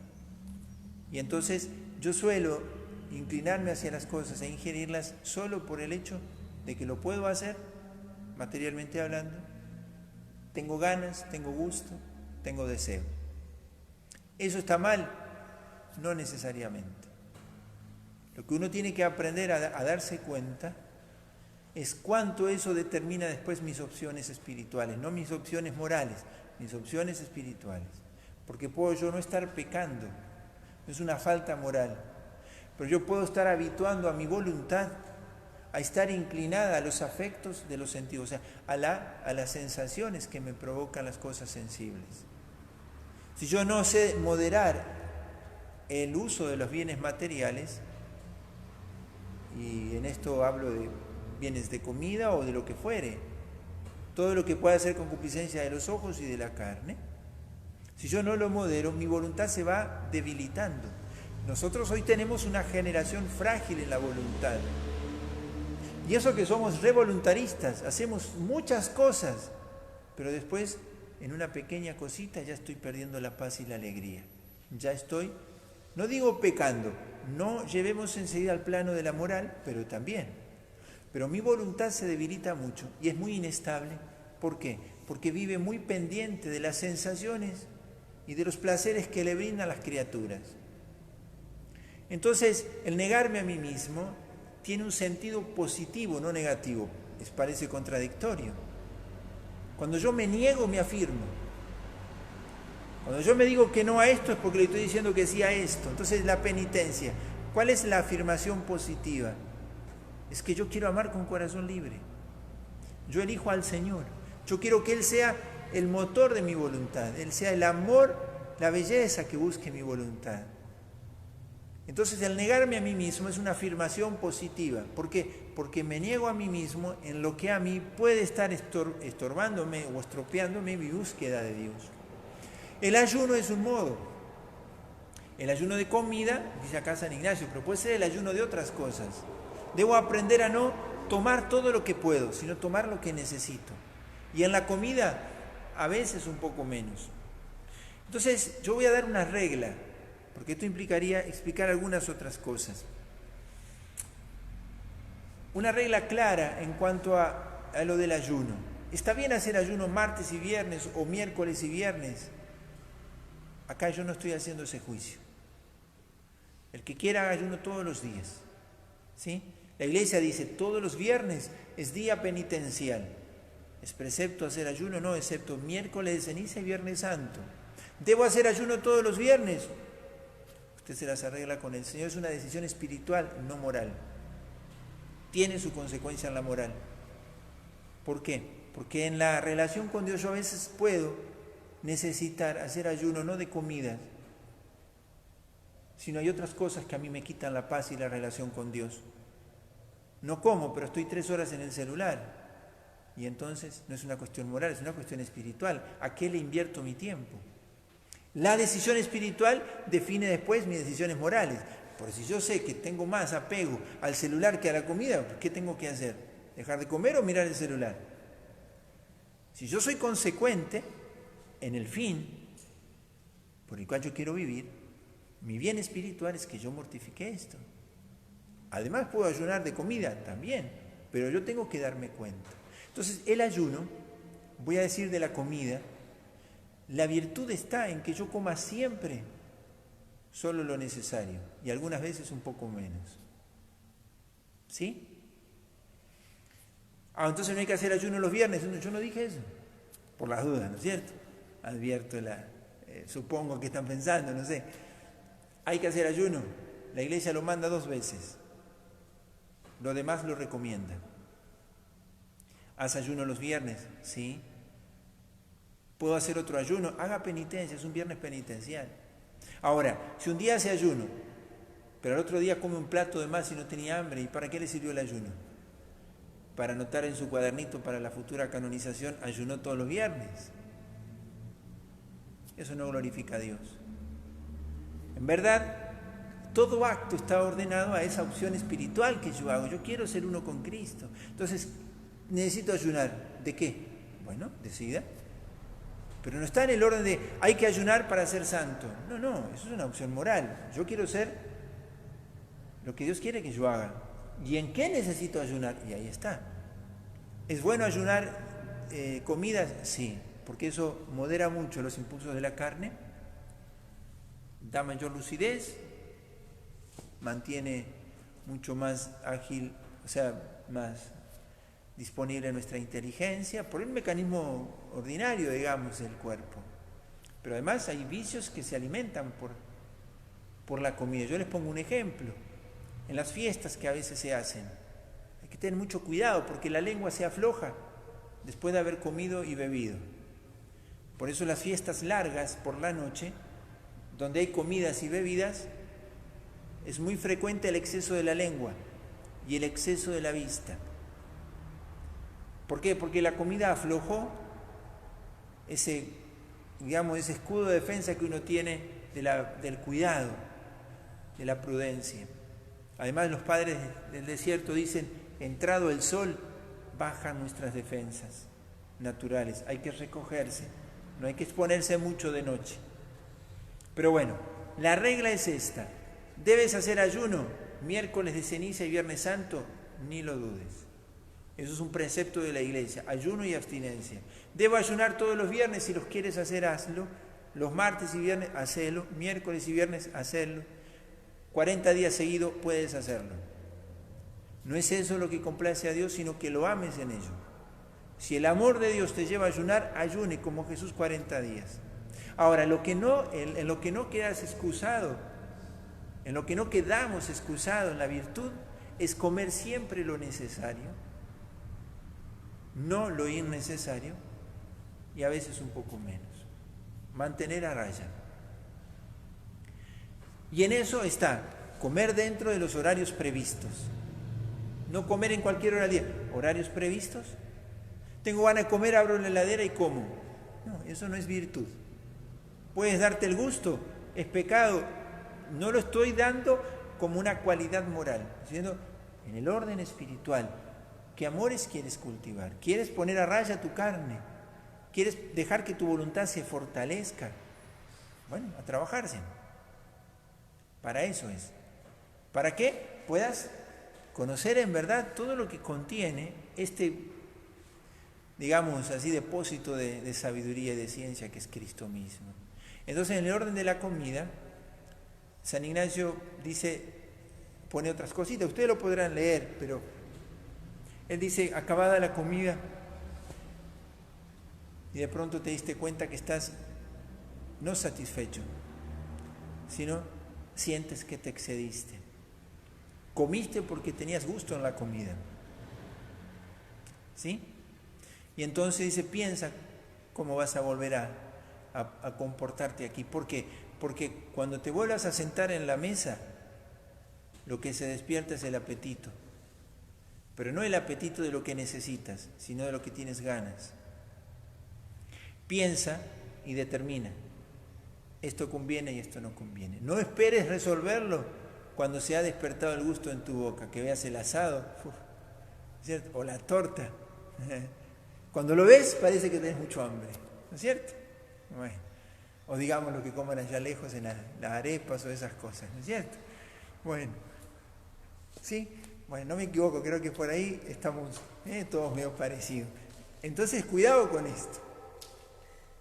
Y entonces yo suelo inclinarme hacia las cosas e ingerirlas solo por el hecho de que lo puedo hacer, materialmente hablando. Tengo ganas, tengo gusto, tengo deseo. ¿Eso está mal? No necesariamente. Lo que uno tiene que aprender a darse cuenta es cuánto eso determina después mis opciones espirituales, no mis opciones morales, mis opciones espirituales. Porque puedo yo no estar pecando, no es una falta moral, pero yo puedo estar habituando a mi voluntad a estar inclinada a los afectos de los sentidos, o sea, a las sensaciones que me provocan las cosas sensibles. Si yo no sé moderar el uso de los bienes materiales, y en esto hablo de bienes de comida o de lo que fuere, todo lo que pueda ser concupiscencia de los ojos y de la carne, si yo no lo modero, mi voluntad se va debilitando. Nosotros hoy tenemos una generación frágil en la voluntad. Y eso que somos revoluntaristas, hacemos muchas cosas, pero después, en una pequeña cosita, ya estoy perdiendo la paz y la alegría. Ya estoy, no digo pecando, no llevemos enseguida al plano de la moral, pero también. pero mi voluntad se debilita mucho y es muy inestable. ¿Por qué? Porque vive muy pendiente de las sensaciones y de los placeres que le brindan las criaturas. Entonces, el negarme a mí mismo tiene un sentido positivo, no negativo. Les parece contradictorio. Cuando yo me niego, me afirmo. Cuando yo me digo que no a esto es porque le estoy diciendo que sí a esto. Entonces, la penitencia. ¿Cuál es la afirmación positiva? Es que yo quiero amar con corazón libre. Yo elijo al Señor. Yo quiero que Él sea el motor de mi voluntad. Él sea el amor, la belleza que busque mi voluntad. Entonces, el negarme a mí mismo es una afirmación positiva. ¿Por qué? Porque me niego a mí mismo en lo que a mí puede estar estorbándome o estropeándome mi búsqueda de Dios. El ayuno es un modo. El ayuno de comida, dice acá San Ignacio, pero puede ser el ayuno de otras cosas. Debo aprender a no tomar todo lo que puedo, sino tomar lo que necesito. Y en la comida, a veces un poco menos. Entonces, yo voy a dar una regla, porque esto implicaría explicar algunas otras cosas. Una regla clara en cuanto a lo del ayuno. ¿Está bien hacer ayuno martes y viernes o miércoles y viernes? Acá yo no estoy haciendo ese juicio. El que quiera haga ayuno todos los días. ¿Sí? La Iglesia dice, todos los viernes es día penitencial. ¿Es precepto hacer ayuno? No, excepto miércoles de ceniza y viernes santo. ¿Debo hacer ayuno todos los viernes? Usted se las arregla con el Señor. Es una decisión espiritual, no moral. Tiene su consecuencia en la moral. ¿Por qué? Porque en la relación con Dios yo a veces puedo necesitar hacer ayuno no de comidas, sino hay otras cosas que a mí me quitan la paz y la relación con Dios. No como, pero estoy 3 horas en el celular. Y entonces no es una cuestión moral, es una cuestión espiritual. ¿A qué le invierto mi tiempo? La decisión espiritual define después mis decisiones morales. Porque si yo sé que tengo más apego al celular que a la comida, ¿qué tengo que hacer? ¿Dejar de comer o mirar el celular? Si yo soy consecuente en el fin por el cual yo quiero vivir, mi bien espiritual es que yo mortifique esto. Además puedo ayunar de comida también, pero yo tengo que darme cuenta. Entonces el ayuno, voy a decir de la comida, la virtud está en que yo coma siempre solo lo necesario y algunas veces un poco menos. ¿Sí? Entonces no hay que hacer ayuno los viernes. Yo no dije eso, por las dudas, ¿no es cierto? Advierto supongo que están pensando, no sé. Hay que hacer ayuno. La Iglesia lo manda 2 veces. Lo demás lo recomienda. ¿Haz ayuno los viernes? Sí. ¿Puedo hacer otro ayuno? Haga penitencia, es un viernes penitencial. Ahora, si un día hace ayuno, pero al otro día come un plato de más y no tenía hambre, ¿y para qué le sirvió el ayuno? Para anotar en su cuadernito para la futura canonización, ayunó todos los viernes. Eso no glorifica a Dios. En verdad, todo acto está ordenado a esa opción espiritual que yo hago. Yo quiero ser uno con Cristo. Entonces, necesito ayunar. ¿De qué? Bueno, decida. Pero no está en el orden de hay que ayunar para ser santo. No, eso es una opción moral. Yo quiero ser lo que Dios quiere que yo haga. ¿Y en qué necesito ayunar? Y ahí está. ¿Es bueno ayunar comidas? Sí, porque eso modera mucho los impulsos de la carne, da mayor lucidez, mantiene mucho más ágil, o sea, más disponible nuestra inteligencia, por el mecanismo ordinario, digamos, del cuerpo. Pero además hay vicios que se alimentan por la comida. Yo les pongo un ejemplo. En las fiestas que a veces se hacen, hay que tener mucho cuidado porque la lengua se afloja después de haber comido y bebido. Por eso las fiestas largas por la noche, donde hay comidas y bebidas, es muy frecuente el exceso de la lengua y el exceso de la vista. ¿Por qué? Porque la comida aflojó ese escudo de defensa que uno tiene del cuidado, de la prudencia. Además, los padres del desierto dicen, entrado el sol, bajan nuestras defensas naturales. Hay que recogerse, no hay que exponerse mucho de noche. Pero bueno, la regla es esta. ¿Debes hacer ayuno miércoles de ceniza y viernes santo? Ni lo dudes. Eso es un precepto de la iglesia, ayuno y abstinencia. Debo ayunar todos los viernes, si los quieres hacer, hazlo. Los martes y viernes, hacelo. Miércoles y viernes, hacelo. 40 días seguidos puedes hacerlo. No es eso lo que complace a Dios, sino que lo ames en ello. Si el amor de Dios te lleva a ayunar, ayune como Jesús 40 días. Ahora, en lo que no quedas excusado, en lo que no quedamos excusados en la virtud, es comer siempre lo necesario, no lo innecesario, y a veces un poco menos. Mantener a raya. Y en eso está, comer dentro de los horarios previstos. No comer en cualquier hora del día. ¿Horarios previstos? Tengo ganas de comer, abro la heladera y como. No, eso no es virtud. Puedes darte el gusto, es pecado. No lo estoy dando como una cualidad moral, sino en el orden espiritual. ¿Qué amores quieres cultivar? ¿Quieres poner a raya tu carne? ¿Quieres dejar que tu voluntad se fortalezca? Bueno, a trabajarse. Para eso es. Para que puedas conocer en verdad todo lo que contiene este, digamos así, depósito de sabiduría y de ciencia que es Cristo mismo. Entonces, en el orden de la comida, San Ignacio pone otras cositas. Ustedes lo podrán leer, pero él dice, acabada la comida, y de pronto te diste cuenta que estás no satisfecho, sino sientes que te excediste. Comiste porque tenías gusto en la comida. ¿Sí? Y entonces dice, piensa cómo vas a volver a comportarte aquí. ¿Por qué? Porque cuando te vuelvas a sentar en la mesa, lo que se despierta es el apetito. Pero no el apetito de lo que necesitas, sino de lo que tienes ganas. Piensa y determina. Esto conviene y esto no conviene. No esperes resolverlo cuando se ha despertado el gusto en tu boca, que veas el asado, ¿cierto? O la torta. Cuando lo ves parece que tenés mucho hambre, ¿no es cierto? Bueno, o digamos lo que coman allá lejos en las arepas o esas cosas, ¿no es cierto? Bueno, ¿sí? Bueno, no me equivoco, creo que por ahí estamos todos medio parecidos. Entonces, cuidado con esto,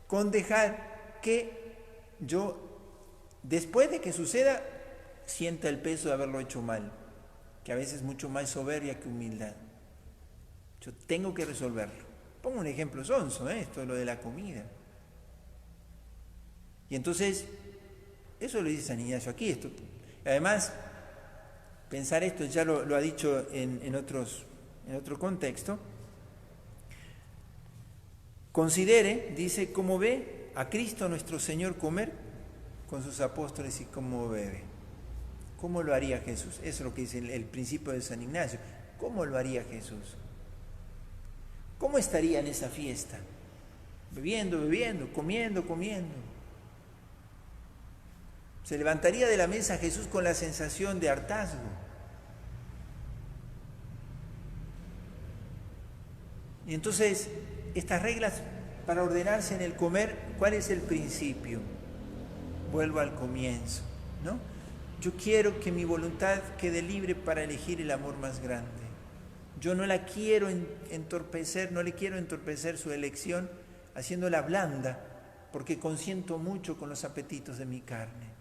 con dejar que yo, después de que suceda, sienta el peso de haberlo hecho mal, que a veces es mucho más soberbia que humildad. Yo tengo que resolverlo. Pongo un ejemplo sonso, esto es lo de la comida. Y entonces, eso lo dice San Ignacio aquí. Esto. Además, pensar esto, ya lo ha dicho en otro contexto. Considere, dice, cómo ve a Cristo nuestro Señor comer con sus apóstoles y cómo bebe. ¿Cómo lo haría Jesús? Eso es lo que dice el principio de San Ignacio. ¿Cómo lo haría Jesús? ¿Cómo estaría en esa fiesta? Bebiendo, comiendo. Se levantaría de la mesa Jesús con la sensación de hartazgo. Y entonces, estas reglas para ordenarse en el comer, ¿cuál es el principio? Vuelvo al comienzo, ¿no? Yo quiero que mi voluntad quede libre para elegir el amor más grande. Yo no la quiero entorpecer, no le quiero entorpecer su elección haciéndola blanda, porque consiento mucho con los apetitos de mi carne.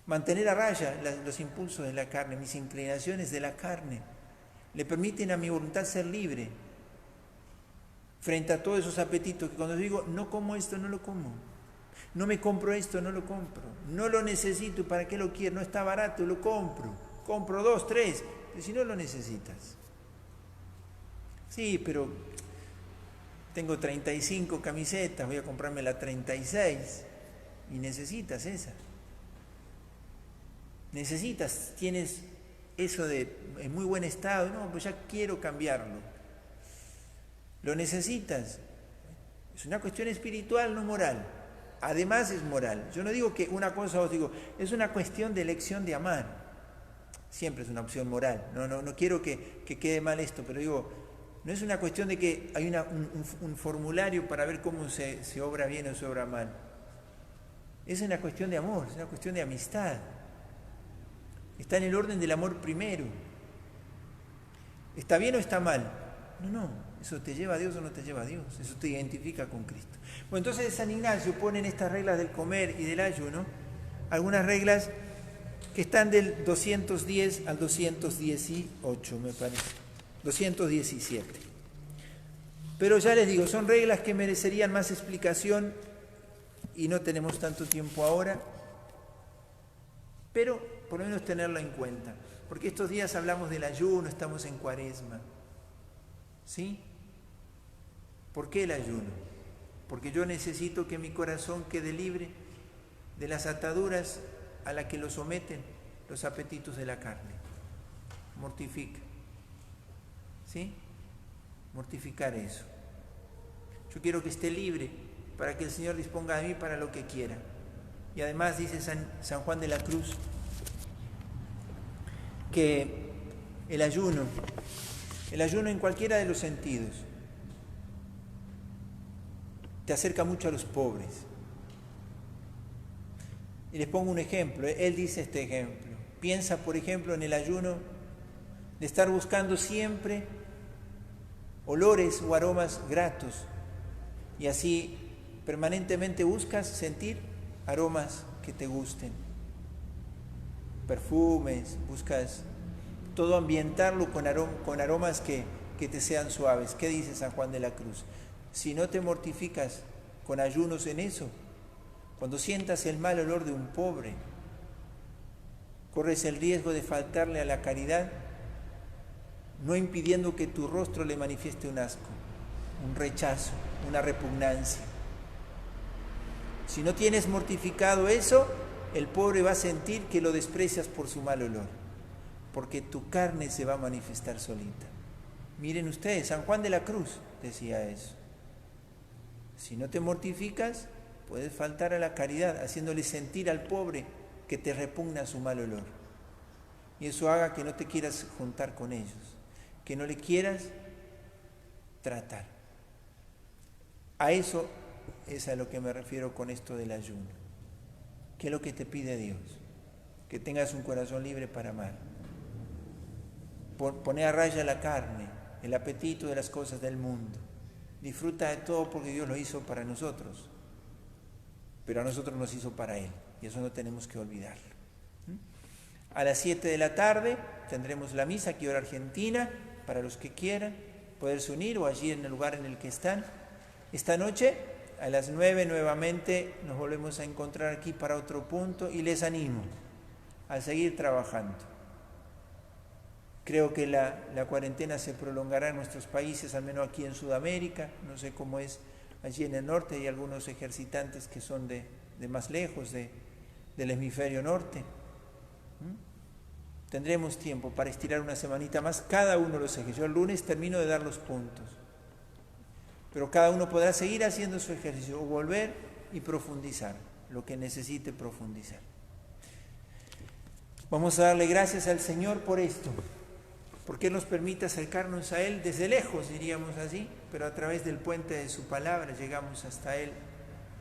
Mantener a raya los impulsos de la carne, mis inclinaciones de la carne, le permiten a mi voluntad ser libre frente a todos esos apetitos que cuando digo, no como esto, no lo como. No me compro esto, no lo compro. No lo necesito, ¿para qué lo quiero? No está barato, lo compro. Compro 2, 3, pero si no lo necesitas. Sí, pero tengo 35 camisetas, voy a comprarme la 36 y necesitas esa. Necesitas, tienes eso en muy buen estado, no, pues ya quiero cambiarlo. Lo necesitas. Es una cuestión espiritual, no moral. Además es moral. Yo no digo que una cosa os digo, es una cuestión de elección de amar. Siempre es una opción moral. No quiero que quede mal esto, pero digo, no es una cuestión de que hay un formulario para ver cómo se obra bien o se obra mal. Es una cuestión de amor, es una cuestión de amistad. Está en el orden del amor primero. ¿Está bien o está mal? No, eso te lleva a Dios o no te lleva a Dios, eso te identifica con Cristo. Bueno, entonces San Ignacio pone en estas reglas del comer y del ayuno algunas reglas que están del 210 al 218, me parece, 217. Pero ya les digo, son reglas que merecerían más explicación y no tenemos tanto tiempo ahora, pero por lo menos tenerlo en cuenta, porque estos días hablamos del ayuno, estamos en Cuaresma, ¿sí? ¿Por qué el ayuno? Porque yo necesito que mi corazón quede libre de las ataduras a las que lo someten los apetitos de la carne. Mortifica, ¿sí? Mortificar eso. Yo quiero que esté libre para que el Señor disponga de mí para lo que quiera. Y además dice San Juan de la Cruz que el ayuno en cualquiera de los sentidos te acerca mucho a los pobres. Y les pongo un ejemplo, él dice este ejemplo. Piensa, por ejemplo, en el ayuno de estar buscando siempre olores o aromas gratos, y así permanentemente buscas sentir aromas que te gusten, perfumes, buscas todo ambientarlo con aromas que te sean suaves. ¿Qué dice San Juan de la Cruz? Si no te mortificas con ayunos en eso, cuando sientas el mal olor de un pobre, corres el riesgo de faltarle a la caridad, no impidiendo que tu rostro le manifieste un asco, un rechazo, una repugnancia. Si no tienes mortificado eso, el pobre va a sentir que lo desprecias por su mal olor, porque tu carne se va a manifestar solita. Miren ustedes, San Juan de la Cruz decía eso. Si no te mortificas, puedes faltar a la caridad, haciéndole sentir al pobre que te repugna su mal olor. Y eso haga que no te quieras juntar con ellos, que no le quieras tratar. A eso es a lo que me refiero con esto del ayuno. ¿Qué es lo que te pide Dios? Que tengas un corazón libre para amar. Poner a raya la carne, el apetito de las cosas del mundo. Disfruta de todo porque Dios lo hizo para nosotros, pero a nosotros nos hizo para Él, y eso no tenemos que olvidarlo. A las 7 de la tarde tendremos la misa aquí hora argentina, para los que quieran poderse unir o allí en el lugar en el que están. Esta noche a las 9 nuevamente nos volvemos a encontrar aquí para otro punto y les animo a seguir trabajando. Creo que la cuarentena se prolongará en nuestros países, al menos aquí en Sudamérica. No sé cómo es allí en el norte, hay algunos ejercitantes que son de más lejos, del hemisferio norte. Tendremos tiempo para estirar una semanita más cada uno de los ejes. Yo el lunes termino de dar los puntos, pero cada uno podrá seguir haciendo su ejercicio o volver y profundizar lo que necesite profundizar. Vamos a darle gracias al Señor por esto, porque Él nos permite acercarnos a Él desde lejos, diríamos así, pero a través del puente de su palabra llegamos hasta Él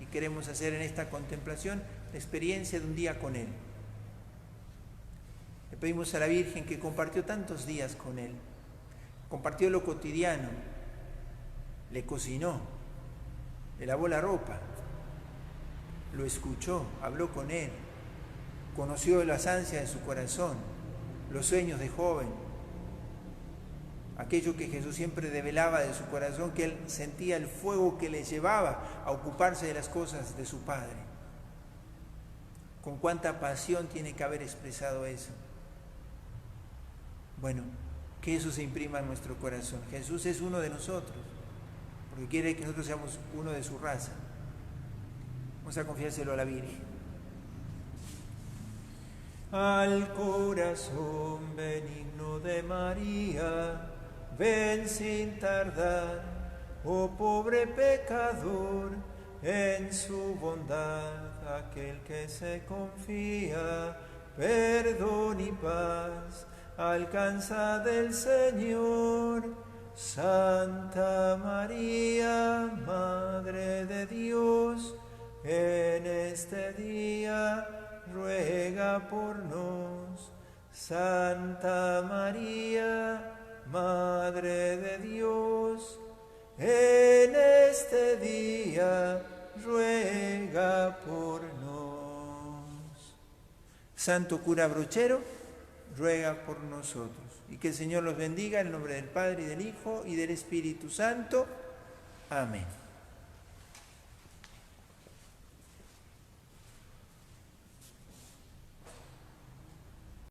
y queremos hacer en esta contemplación la experiencia de un día con Él. Le pedimos a la Virgen que compartió tantos días con Él, compartió lo cotidiano, le cocinó, le lavó la ropa, lo escuchó, habló con Él, conoció las ansias de su corazón, los sueños de joven, aquello que Jesús siempre develaba de su corazón, que Él sentía el fuego que le llevaba a ocuparse de las cosas de su Padre. Con cuánta pasión tiene que haber expresado eso. Bueno, que eso se imprima en nuestro corazón. Jesús es uno de nosotros, porque quiere que nosotros seamos uno de su raza. Vamos a confiárselo a la Virgen. Al corazón benigno de María, ven sin tardar, oh pobre pecador, en su bondad aquel que se confía, perdón y paz alcanza del Señor. Santa María, Madre de Dios, en este día ruega por nos. Santa María, Madre de Dios, en este día ruega por nos. Santo cura brochero, ruega por nosotros. Y que el Señor los bendiga en el nombre del Padre, y del Hijo, y del Espíritu Santo. Amén.